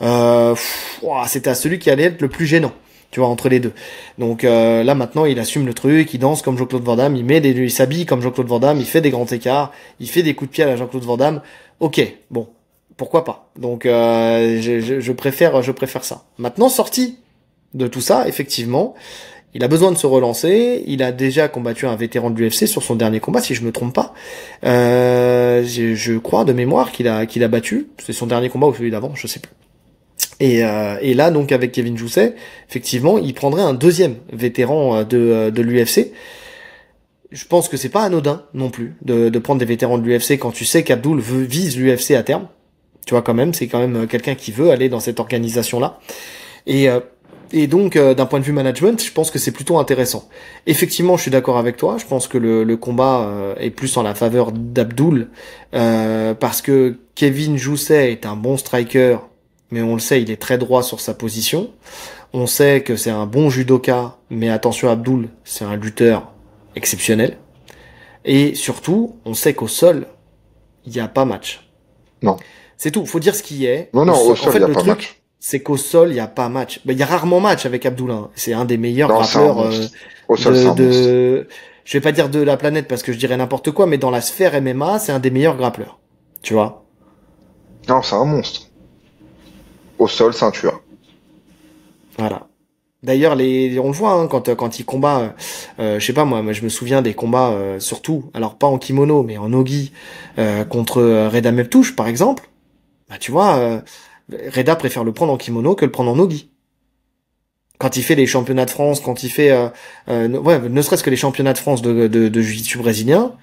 C'était à celui qui allait être le plus gênant, tu vois, entre les deux. Donc là maintenant il assume le truc, il danse comme Jean-Claude Van Damme, il s'habille comme Jean-Claude Van Damme, il fait des grands écarts, il fait des coups de pied à la Jean-Claude Van Damme. Ok, bon, pourquoi pas. Donc je préfère ça. Maintenant sorti de tout ça, effectivement, il a besoin de se relancer. Il a déjà combattu un vétéran de l'UFC sur son dernier combat, si je me trompe pas. Je crois de mémoire qu'il a battu. C'est son dernier combat ou celui d'avant, je sais plus. Et là, donc, avec Kevin Jousset, effectivement, il prendrait un deuxième vétéran de l'UFC. Je pense que c'est pas anodin non plus de prendre des vétérans de l'UFC quand tu sais qu'Abdul vise l'UFC à terme. Tu vois, quand même, c'est quand même quelqu'un qui veut aller dans cette organisation-là. Et, euh, et donc, d'un point de vue management, je pense que c'est plutôt intéressant. Effectivement, je suis d'accord avec toi. Je pense que le combat est plus en la faveur d'Abdul parce que Kevin Jousset est un bon striker, mais on le sait, il est très droit sur sa position. On sait que c'est un bon judoka, mais attention, Abdul, c'est un lutteur exceptionnel. Et surtout, on sait qu'au sol, il n'y a pas match. Non. C'est tout. Faut dire ce qui est. Non, au En sol, fait, il n'y a le pas truc, match. c'est qu'au sol, il n'y a pas match. Il y a rarement match avec Abdul. Hein. C'est un des meilleurs Non, c'est un grappleurs monstre. Au sol, c'est un monstre. je vais pas dire de la planète parce que je dirais n'importe quoi, mais dans la sphère MMA, c'est un des meilleurs grappleurs. Tu vois? Non, c'est un monstre. Au sol, ceinture. Voilà. D'ailleurs, on le voit hein, quand il combat. Je sais pas moi, je me souviens des combats surtout, alors pas en kimono, mais en nogi contre Reda Meptouche, par exemple. Bah tu vois, Reda préfère le prendre en kimono que le prendre en nogi. Quand il fait les championnats de France, quand il fait, ouais, ne serait-ce que les championnats de France de jiu-jitsu brésilien,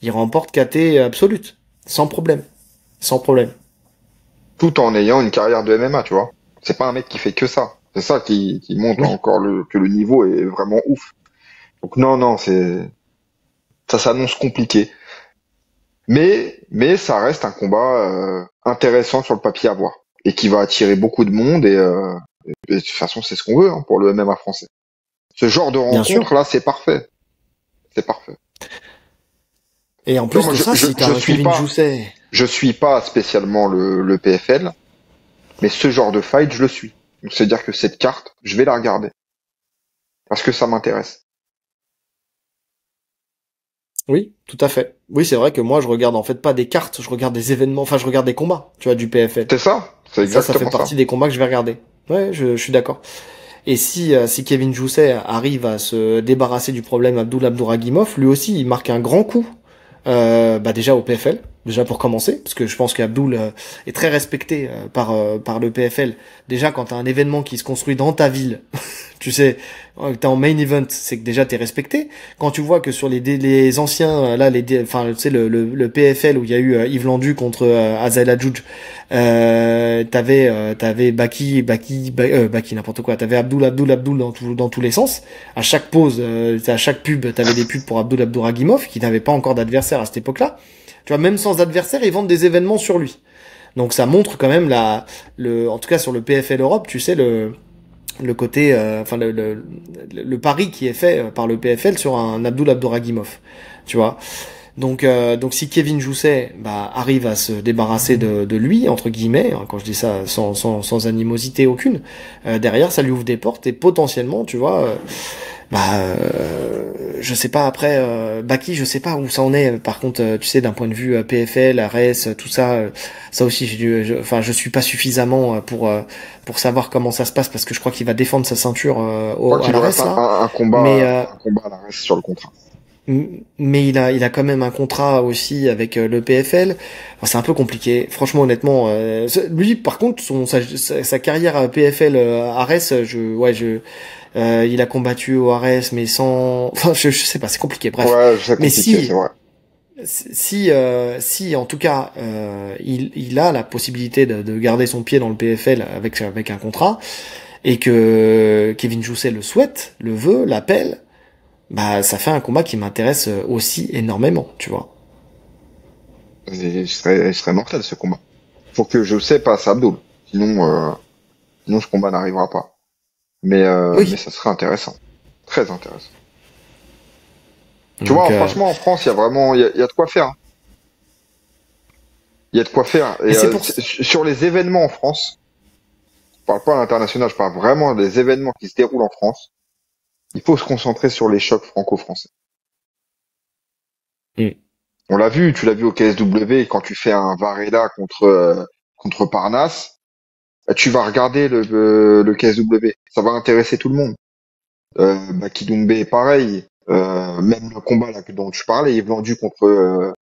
il remporte KT absolute, sans problème, sans problème. Tout en ayant une carrière de MMA, tu vois. C'est pas un mec qui fait que ça. C'est ça qui montre Oui. encore que le niveau est vraiment ouf. Donc non, non, ça s'annonce compliqué. Mais ça reste un combat intéressant sur le papier à voir. Et qui va attirer beaucoup de monde et de toute façon, c'est ce qu'on veut pour le MMA français. Ce genre de Bien sûr. rencontre là, c'est parfait. C'est parfait. Et en Tu vois, plus de ça, si t'as un Kevin Jousset, je suis pas spécialement le PFL, mais ce genre de fight, je le suis. Donc c'est-à-dire que cette carte, je vais la regarder. Parce que ça m'intéresse. oui, tout à fait. Oui, c'est vrai que moi, je regarde en fait pas des cartes, je regarde des événements, enfin, je regarde des combats, tu vois, du PFL. C'est ça? C'est Ça fait exactement ça. partie des combats que je vais regarder. Ouais, je suis d'accord. Et si Kevin Jousset arrive à se débarrasser du problème Abdouragimov, lui aussi, il marque un grand coup. Bah déjà au PFL, déjà pour commencer, parce que je pense qu'Abdoul est très respecté par le PFL. Déjà, quand t'as un événement qui se construit dans ta ville, tu sais, t'es en main event, c'est que déjà t'es respecté. Quand tu vois que sur les anciens, là, enfin, tu sais, le PFL où il y a eu Yves Landu contre Azael Adjouj, t'avais Baki, n'importe quoi. T'avais Abdoul dans tous les sens. À chaque pause, à chaque pub, t'avais des pubs pour Abdouragimov qui n'avait pas encore d'adversaire à cette époque-là. Tu vois, même sans adversaire, ils vendent des événements sur lui. Donc ça montre quand même en tout cas sur le PFL Europe, tu sais, le côté, enfin le pari qui est fait par le PFL sur un Abdouragimov, tu vois. Donc si Kevin Jousset arrive à se débarrasser de lui entre guillemets, hein, quand je dis ça sans animosité aucune, derrière ça lui ouvre des portes et potentiellement, tu vois, je sais pas après Baki, je sais pas où ça en est. Par contre, tu sais, d'un point de vue PFL, ARES, tout ça, ça aussi, je suis pas suffisamment pour savoir comment ça se passe parce que je crois qu'il va défendre sa ceinture Je crois à qu'il lui l'ARES reste là. un Mais combat à la reste sur le contrat. mais il a quand même un contrat aussi avec le PFL. Enfin, c'est un peu compliqué. Franchement, honnêtement, lui, par contre, sa carrière à PFL Ares, il a combattu au Ares, mais sans. Enfin, je sais pas, c'est compliqué. Bref. Ouais, c'est Mais compliqué, c'est vrai. si en tout cas il a la possibilité de garder son pied dans le PFL avec un contrat et que Kevin Jousset le souhaite, le veut, l'appelle, bah ça fait un combat qui m'intéresse aussi énormément, tu vois. Il serait mortel ce combat. Faut que je sais pas, Abdul. Sinon ce combat n'arrivera pas. Mais Oui. ça serait intéressant. Très intéressant. Tu Donc vois, franchement, en France, il y a vraiment, il y a de quoi faire. Hein. Il y a de quoi faire. et Et c'est pour sur les événements en France, je parle pas à l'international, je parle vraiment des événements qui se déroulent en France. Il faut se concentrer sur les chocs franco-français. Mm. On l'a vu, tu l'as vu au KSW, quand tu fais un Varela contre Parnasse, tu vas regarder le KSW. Ça va intéresser tout le monde. Kidumbe, pareil. Même le combat là dont tu parlais, Yves Landu contre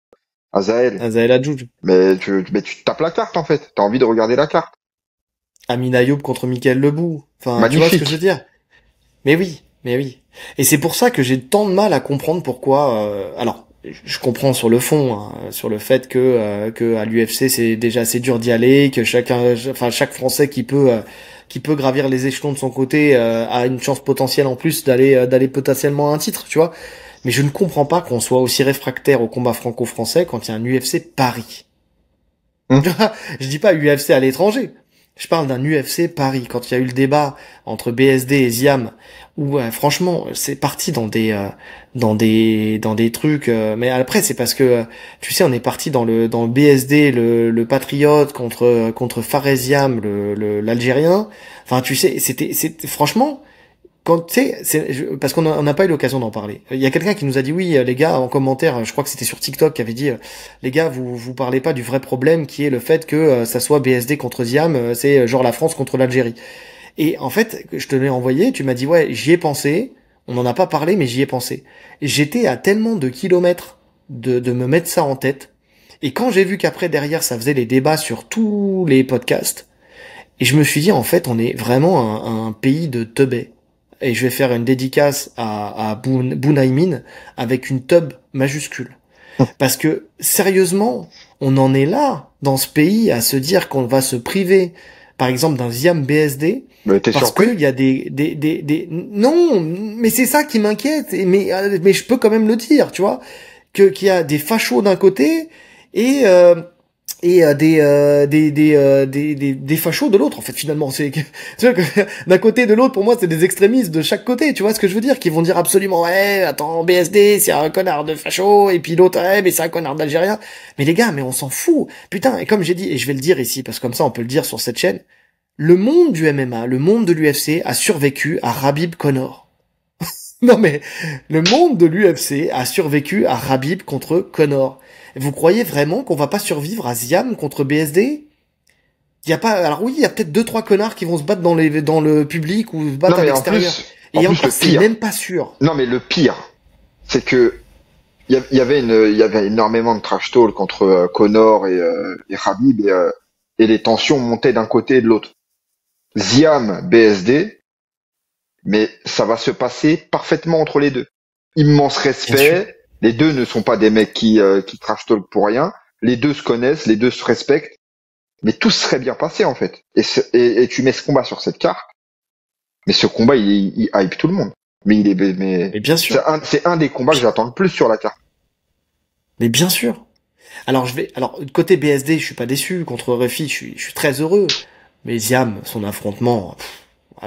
Azael. Azael Adjoudj. Mais tu tapes la carte en fait. T'as envie de regarder la carte. Amin Ayoub contre Michael Lebou. Enfin, tu vois ce que je veux Magnifique. dire? Mais oui, mais oui. Et c'est pour ça que j'ai tant de mal à comprendre pourquoi. Alors, je comprends sur le fond, hein, sur le fait que à l'UFC c'est déjà assez dur d'y aller, que chaque Français qui peut gravir les échelons de son côté a une chance potentielle en plus d'aller potentiellement à un titre, tu vois. Mais je ne comprends pas qu'on soit aussi réfractaire au combat franco-français quand il y a un UFC Paris. Hum. Je dis pas UFC à l'étranger. Je parle d'un UFC Paris. Quand il y a eu le débat entre BSD et Ziam, où franchement, c'est parti dans des trucs. Mais après, c'est parce que tu sais, on est parti dans le BSD, le Patriote contre Fares Ziam, l'Algérien. Enfin, tu sais, c'était franchement. Quand tu sais, parce qu'on n'a pas eu l'occasion d'en parler. Il y a quelqu'un qui nous a dit oui, les gars, en commentaire, je crois que c'était sur TikTok, qui avait dit les gars, vous parlez pas du vrai problème qui est le fait que ça soit BSD contre Ziam, c'est genre la France contre l'Algérie. Et en fait, je te l'ai envoyé, tu m'as dit ouais, j'y ai pensé. On n'en a pas parlé, mais j'y ai pensé. Et j'étais à tellement de kilomètres de me mettre ça en tête. Et quand j'ai vu qu'après derrière ça faisait les débats sur tous les podcasts, et je me suis dit en fait, on est vraiment un pays de teubés. et je vais faire une dédicace à Bunaimin avec une tub majuscule. Parce que, sérieusement, on en est là, dans ce pays, à se dire qu'on va se priver, par exemple, d'un Xiam BSD, Mais t'es parce surpris? qu'il y a non, mais c'est ça qui m'inquiète, mais je peux quand même le dire, tu vois, qu'il y a des fachos d'un côté, et des fachos de l'autre. En fait, finalement, tu vois que d'un côté et de l'autre, pour moi, c'est des extrémistes de chaque côté. Tu vois ce que je veux dire? Qui vont dire absolument, ouais, attends, BSD, c'est un connard de facho, et puis l'autre, ouais, mais c'est un connard d'Algérien. Mais les gars, mais on s'en fout. Putain, et comme j'ai dit, et je vais le dire ici, parce que comme ça, on peut le dire sur cette chaîne, le monde du MMA, le monde de l'UFC a survécu à Khabib Conor. Non mais, le monde de l'UFC a survécu à Khabib contre Conor. Vous croyez vraiment qu'on va pas survivre à Xiam contre BSD? Il y a pas, alors oui, il y a peut-être 2-3 connards qui vont se battre dans le public ou se battre Non, à mais en l'extérieur. plus, Et le encore, c'est pire. même pas sûr. Non, mais le pire, c'est que il y avait énormément de trash talk entre Conor et Khabib et les tensions montaient d'un côté et de l'autre. Ziam, BSD, mais ça va se passer parfaitement entre les deux. Immense Bien sûr. respect. Les deux ne sont pas des mecs qui trash talk pour rien. Les deux se connaissent, les deux se respectent. Mais tout serait bien passé en fait. Et tu mets ce combat sur cette carte. Mais ce combat, il hype tout le monde. Mais Mais bien sûr. c'est un des combats que j'attends le plus sur la carte. Mais bien sûr. Alors côté BSD, je suis pas déçu. Contre Refi, je suis très heureux. Mais Xiam, son affrontement,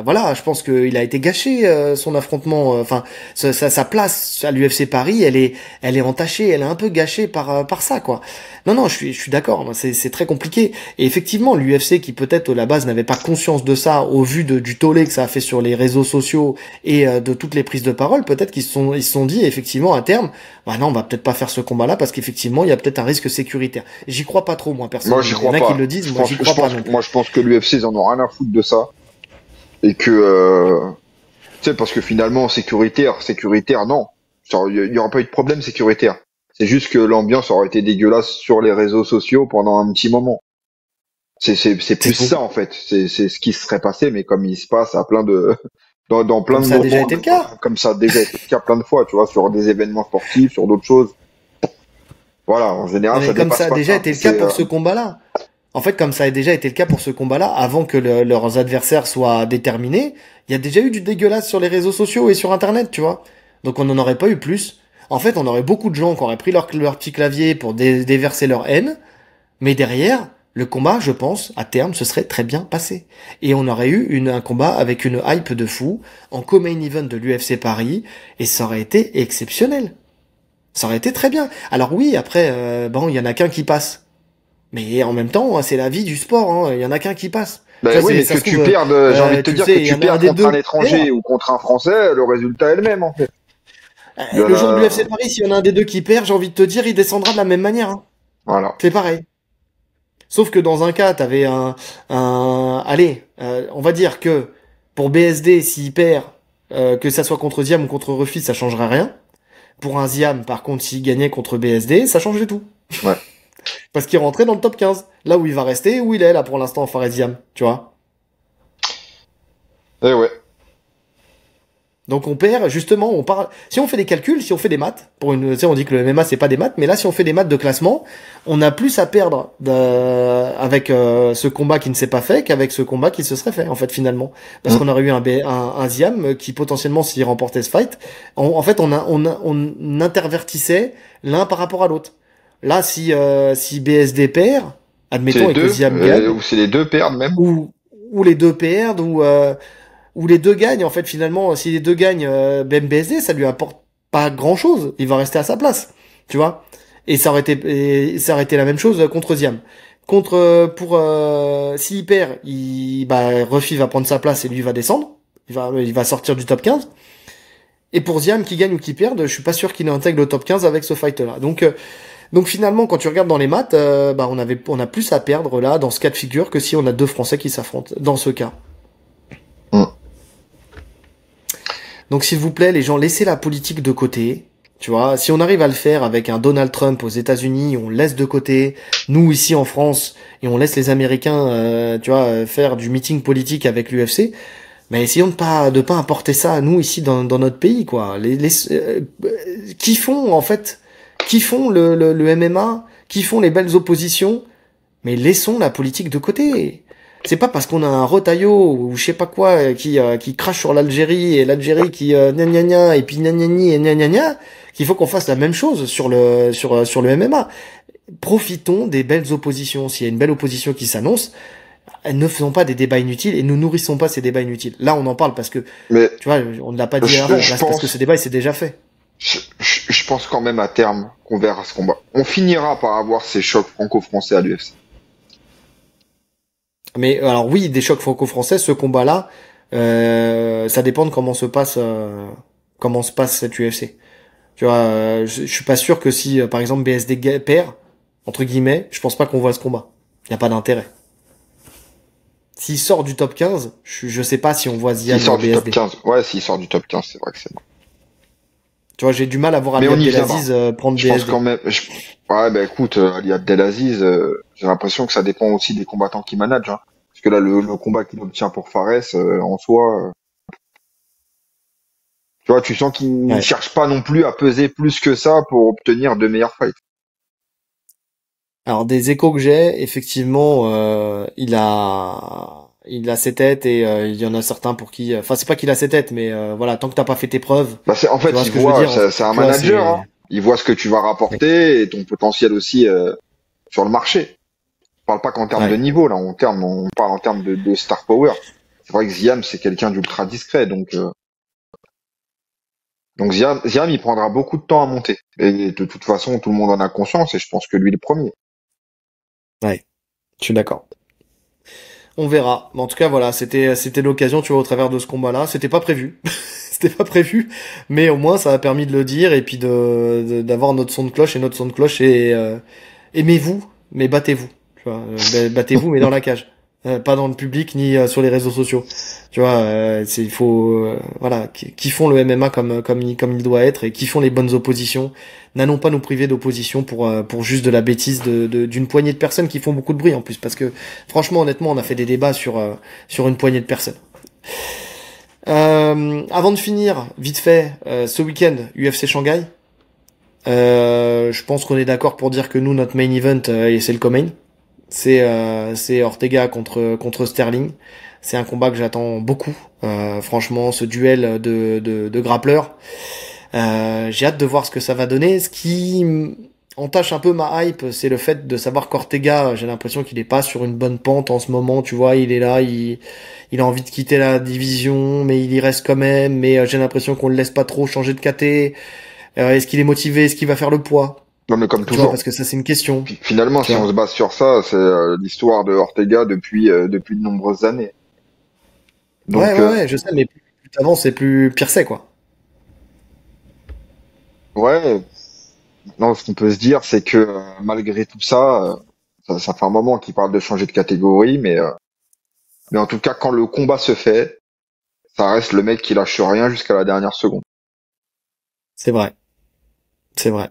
voilà, je pense qu'il a été gâché son affrontement. Enfin, sa place à l'UFC Paris, elle est entachée, elle est un peu gâchée par ça, quoi. Non, je suis d'accord. C'est très compliqué. Et effectivement, l'UFC qui peut-être à la base n'avait pas conscience de ça, au vu du tollé que ça a fait sur les réseaux sociaux et de toutes les prises de parole, peut-être qu'ils se sont dit effectivement à terme, bah non, on va peut-être pas faire ce combat-là parce qu'effectivement, il y a peut-être un risque sécuritaire. J'y crois pas trop, moi personnellement. Moi, j'y crois Il y en a pas. qui le disent, moi j'y crois pas non plus. Moi, je pense que l'UFC, ils en ont rien à foutre de ça. Et que, tu sais, parce que finalement, sécuritaire, non. Il y aura pas eu de problème sécuritaire. C'est juste que l'ambiance aurait été dégueulasse sur les réseaux sociaux pendant un petit moment. C'est plus ça, en fait. C'est ce qui se serait passé, mais comme il se passe à plein de, dans plein Comme de ça a déjà moments, été le cas. comme ça a déjà été le cas plein de fois, tu vois, sur des événements sportifs, sur d'autres choses. Voilà, en général, Mais ça comme dépasse ça a pas déjà ça. été le cas pour ce combat-là. En fait, comme ça a déjà été le cas pour ce combat-là, avant que leurs adversaires soient déterminés, il y a déjà eu du dégueulasse sur les réseaux sociaux et sur Internet, tu vois. Donc on n'en aurait pas eu plus. En fait, on aurait beaucoup de gens qui auraient pris leur petit clavier pour déverser leur haine, mais derrière, le combat, je pense, à terme, se serait très bien passé. Et on aurait eu un combat avec une hype de fou, en co-main event de l'UFC Paris, et ça aurait été exceptionnel. Ça aurait été très bien. Alors oui, après, bon, il y en a qu'un qui passe. Mais en même temps, c'est la vie du sport, hein. Il y en a qu'un qui passe. Ben oui, mais que tu perdes, j'ai envie de te dire que tu perds contre un étranger ou contre un Français, le résultat est le même, en fait. Le jour de l'UFC Paris, s'il y en a un des deux qui perd, j'ai envie de te dire, il descendra de la même manière, hein. Voilà. C'est pareil. Sauf que dans un cas, t'avais allez, on va dire que pour BSD, s'il perd, que ça soit contre Ziam ou contre Refi, ça changerait rien. Pour un Ziam, par contre, s'il gagnait contre BSD, ça changeait tout. Ouais. Parce qu'il rentrait dans le top 15. Là où il va rester, où il est là pour l'instant, Fares Ziam, tu vois. Eh ouais. Donc on perd, justement, on parle. Si on fait des calculs, si on fait des maths, tu sais, on dit que le MMA c'est pas des maths, mais là si on fait des maths de classement, on a plus à perdre avec ce combat qui ne s'est pas fait qu'avec ce combat qui se serait fait en fait finalement, parce qu'on aurait eu un Ziam qui potentiellement s'il remportait ce fight, en fait on intervertissait l'un par rapport à l'autre. Là si BSD perd, admettons et que Ziam gagne, ou c'est les deux perdent même, ou les deux perdent ou les deux gagnent, en fait, finalement, si les deux gagnent BSD, ça lui apporte pas grand chose. Il va rester à sa place. Tu vois? Et ça aurait été la même chose contre Ziam. S'il perd, Ruffy va prendre sa place et lui va descendre. Il va sortir du top 15. Et pour Ziam, qui gagne ou qui perde, je suis pas sûr qu'il intègre le top 15 avec ce fight-là. Donc finalement, quand tu regardes dans les maths, on a plus à perdre là, dans ce cas de figure, que si on a deux Français qui s'affrontent, dans ce cas. Donc s'il vous plaît, les gens, laissez la politique de côté. Tu vois, si on arrive à le faire avec un Donald Trump aux États-Unis, on le laisse de côté. Nous ici en France, et on laisse les Américains, faire du meeting politique avec l'UFC. Mais essayons de pas importer ça à nous ici dans notre pays, quoi. Qui font en fait, qui font le MMA, qui font les belles oppositions, mais laissons la politique de côté. C'est pas parce qu'on a un Rotaillot ou je sais pas quoi qui crache sur l'Algérie et l'Algérie qui gna gna gna et puis gna gna gna et gna gna gna qu'il faut qu'on fasse la même chose sur le MMA. Profitons des belles oppositions. S'il y a une belle opposition qui s'annonce, ne faisons pas des débats inutiles et ne nourrissons pas ces débats inutiles. Là, on en parle parce que, Mais tu vois, on ne l'a pas dit avant. Là, c'est parce que ce débat, il s'est déjà fait. je pense quand même à terme qu'on verra ce combat. On finira par avoir ces chocs franco-français à l'UFC. Mais alors oui, des chocs franco-français, ce combat-là, ça dépend de comment se passe cette UFC. Tu vois, je suis pas sûr que si, par exemple, BSD perd, entre guillemets, je pense pas qu'on voit ce combat. Il y a pas d'intérêt. S'il sort du top 15, je sais pas si on voit Ziad S'il sort du BSD. top 15, ouais, s'il sort du top 15, c'est vrai que c'est bon. Tu vois, j'ai du mal à voir Mais Ali on y Abdelaziz prendre Je BSD. pense quand même. Ouais, bah écoute, Ali Abdelaziz, j'ai l'impression que ça dépend aussi des combattants qui managent. Hein. Parce que là, le combat qu'il obtient pour Fares, en soi, tu vois, tu sens qu'il ne Ouais. cherche pas non plus à peser plus que ça pour obtenir de meilleurs fights. Alors des échos que j'ai, effectivement, il a ses têtes et il y en a certains pour qui, enfin c'est pas qu'il a ses têtes, mais voilà, tant que t'as pas fait tes preuves, Bah en tu fait, vois il ce que je veux voit, dire. c'est un Tu vois, manager. Hein. Il voit ce que tu vas rapporter et ton potentiel aussi sur le marché. On parle pas qu'en termes de Ouais. niveau, là, on parle en termes de star power. C'est vrai que Ziam, c'est quelqu'un d'ultra discret, donc Ziam, il prendra beaucoup de temps à monter. Et de toute façon, tout le monde en a conscience, et je pense que lui le premier. Ouais, je suis d'accord. On verra. Mais en tout cas, voilà, c'était l'occasion, tu vois, au travers de ce combat-là. C'était pas prévu. C'était pas prévu. Mais au moins, ça a permis de le dire et puis d'avoir notre son de cloche et notre son de cloche et aimez-vous, mais battez-vous. Tu vois, battez-vous, mais dans la cage. Pas dans le public ni sur les réseaux sociaux. Tu vois, il faut, voilà, qui font le MMA comme il doit être et qui font les bonnes oppositions. N'allons pas nous priver d'opposition pour juste de la bêtise d'une poignée de personnes qui font beaucoup de bruit en plus, parce que franchement, honnêtement, on a fait des débats sur une poignée de personnes. Avant de finir, vite fait, ce week-end, UFC Shanghai. Je pense qu'on est d'accord pour dire que nous, notre main event, c'est le co-main. C'est Ortega contre Sterling. C'est un combat que j'attends beaucoup. Franchement, ce duel de grappleurs. J'ai hâte de voir ce que ça va donner. Ce qui entache un peu ma hype, c'est le fait de savoir qu'Ortega, j'ai l'impression qu'il est pas sur une bonne pente en ce moment. Tu vois, il est là, il a envie de quitter la division, mais il y reste quand même. Mais j'ai l'impression qu'on le laisse pas trop changer de KT. Est-ce qu'il est motivé? Est-ce qu'il va faire le poids? Non, mais comme Tu vois, toujours. parce que ça, c'est une question. Finalement, Tu si vois. on se base sur ça, c'est l'histoire de Ortega depuis de nombreuses années. Ouais, Donc, ouais, ouais, je sais, mais plus t'avances et plus pire c'est, quoi. ouais, non, ce qu'on peut se dire, c'est que malgré tout ça, ça fait un moment qu'il parle de changer de catégorie, mais en tout cas, quand le combat se fait, ça reste le mec qui lâche rien jusqu'à la dernière seconde. C'est vrai. C'est vrai.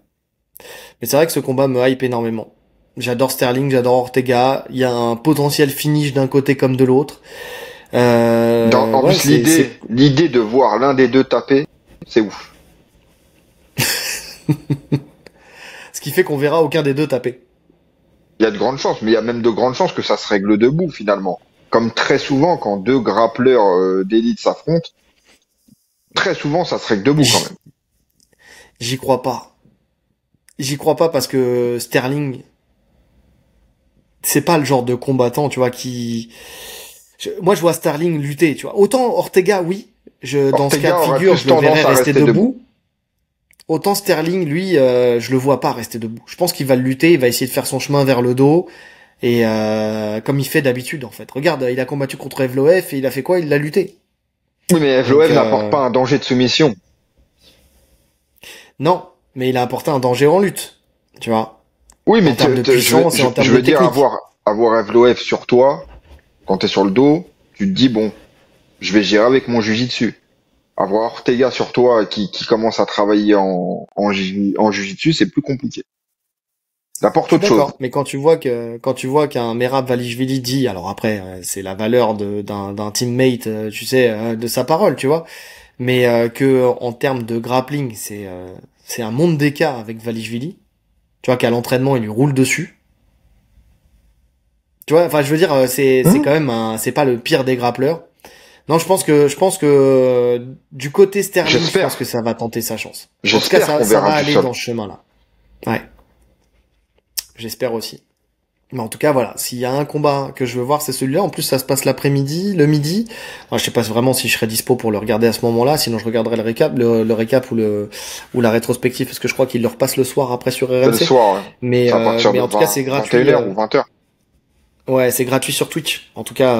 Mais c'est vrai que ce combat me hype énormément. J'adore Sterling, j'adore Ortega. Il y a un potentiel finish d'un côté comme de l'autre. En Ouais, plus, l'idée de voir l'un des deux taper, c'est ouf. ce qui fait qu'on verra aucun des deux taper. Il y a de grandes chances, mais il y a même de grandes chances que ça se règle debout finalement. Comme très souvent, quand deux grappleurs d'élite s'affrontent, très souvent, ça se règle debout quand J- même. J'y crois pas. J'y crois pas parce que Sterling, c'est pas le genre de combattant, tu vois, moi, je vois Sterling lutter, tu vois. Autant Ortega, oui. Dans ce cas Ortega de aura figure, plus je le verrais tendance à rester rester debout. debout. Autant Sterling, lui, je le vois pas rester debout. Je pense qu'il va lutter, il va essayer de faire son chemin vers le dos. Et comme il fait d'habitude, en fait. Regarde, il a combattu contre Evloev et il a fait quoi? Il l'a lutté. Oui, mais Donc, Evloev n'apporte pas un danger de soumission. non. Mais il a apporté un danger en lutte. Tu vois. Oui, mais En termes de puissance et en termes je de veux dire technique. avoir Evloev sur toi, quand t'es sur le dos, tu te dis bon, je vais gérer avec mon jujitsu. Avoir Ortega sur toi qui commence à travailler en jujitsu, c'est plus compliqué. Il apporte Je suis autre chose. d'accord, mais quand tu vois qu'un Merab Valishvili dit, alors après c'est la valeur d'un teammate, tu sais, de sa parole, tu vois, mais que en termes de grappling, c'est un monde d'écart avec Valishvili. Tu vois qu'à l'entraînement il lui roule dessus. Tu vois, enfin je veux dire, c'est quand même c'est pas le pire des grappleurs. Non, je pense que du côté Sterling, je pense que J'espère. ça va tenter sa chance. En tout cas, J'espère qu'on ça verra va du aller sol. dans ce chemin-là. Ouais, j'espère aussi. Mais en tout cas, voilà, s'il y a un combat que je veux voir, c'est celui-là. En plus, ça se passe l'après-midi, le midi. Enfin, je sais pas vraiment si je serai dispo pour le regarder à ce moment-là. Sinon, je regarderai le récap ou la rétrospective, parce que je crois qu'il le repasse le soir après sur C'est le RMC. soir, ouais. C'est à partir Mais de en tout cas, c'est 21 gratuit. h ou 20 h. Ouais, c'est gratuit sur Twitch. En tout cas,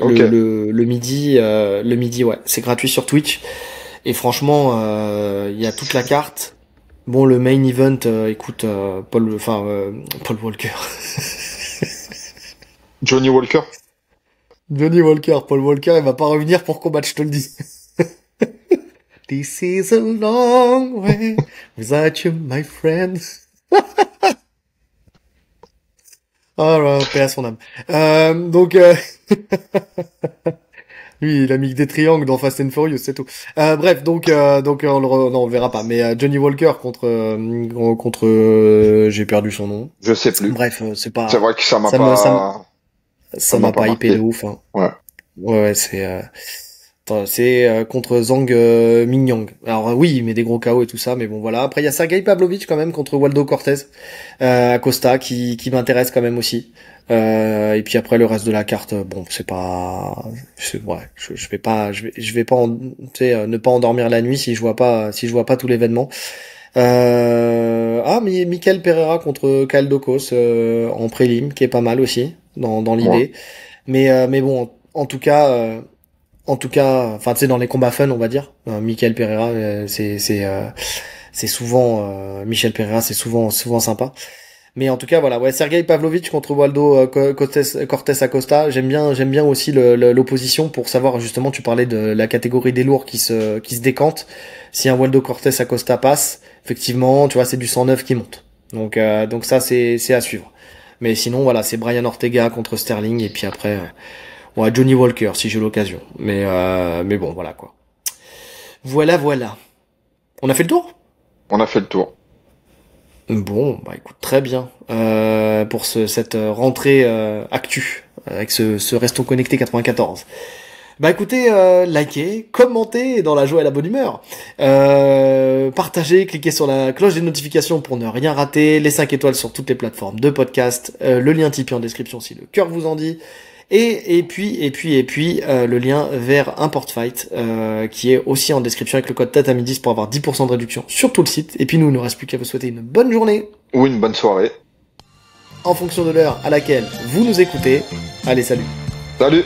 Ok. le midi, ouais, c'est gratuit sur Twitch. Et franchement, il y a toute la carte. Bon, le main event, écoute, Paul Walker. Johnny Walker. Johnny Walker, Paul Walker, il va pas revenir pour combattre, je te le dis. This is a long way without you, my friend. Oh là, paix à son âme. Donc, lui, il a mis que des triangles dans Fast and Furious, c'est tout. Bref, donc non, on le verra pas. Mais Johnny Walker contre, j'ai perdu son nom. Je sais plus. Bref, c'est C'est pas, vrai que ça m'a ça me, ça, m- pas, ça ça m'a m'a pas pas hypé de marqué. ouf. Hein. Ouais. Ouais, c'est contre Zhang Mingyang. Alors oui, il met des gros KO et tout ça, mais bon voilà. Après il y a Sergei Pavlovich quand même contre Waldo Cortez, Acosta qui m'intéresse quand même aussi. Et puis après le reste de la carte, bon c'est pas, ouais, je vais pas, tu sais, ne pas endormir la nuit si je vois pas tout l'événement. Mais Michael Pereira contre Kyle Dokos en prélim, qui est pas mal aussi dans Moi. l'idée. Mais bon, en tout cas, enfin tu sais dans les combats fun on va dire, Michael Pereira c'est souvent Michel Pereira c'est souvent sympa. Mais en tout cas voilà, ouais Sergei Pavlovich contre Waldo Cortés Acosta, j'aime bien aussi l'opposition pour savoir justement tu parlais de la catégorie des lourds qui se décante. Si un Waldo Cortés Acosta passe, effectivement, tu vois, c'est du 109 qui monte. Donc ça c'est à suivre. Mais sinon voilà, c'est Brian Ortega contre Sterling et puis après ouais, Johnny Walker si j'ai l'occasion. Mais bon, voilà quoi. Voilà. On a fait le tour? On a fait le tour. Bon, bah écoute, très bien. Pour cette rentrée actu avec ce Restons Connectés 94. Bah écoutez, likez, commentez dans la joie et la bonne humeur. Partagez, cliquez sur la cloche des notifications pour ne rien rater. Les 5 étoiles sur toutes les plateformes de podcast. Le lien Tipeee en description si le cœur vous en dit. Et puis le lien vers un Portfight qui est aussi en description avec le code TATAMI10 pour avoir 10% de réduction sur tout le site. Et puis nous, il ne reste plus qu'à vous souhaiter une bonne journée Ou une bonne soirée. en fonction de l'heure à laquelle vous nous écoutez. Allez, salut! Salut!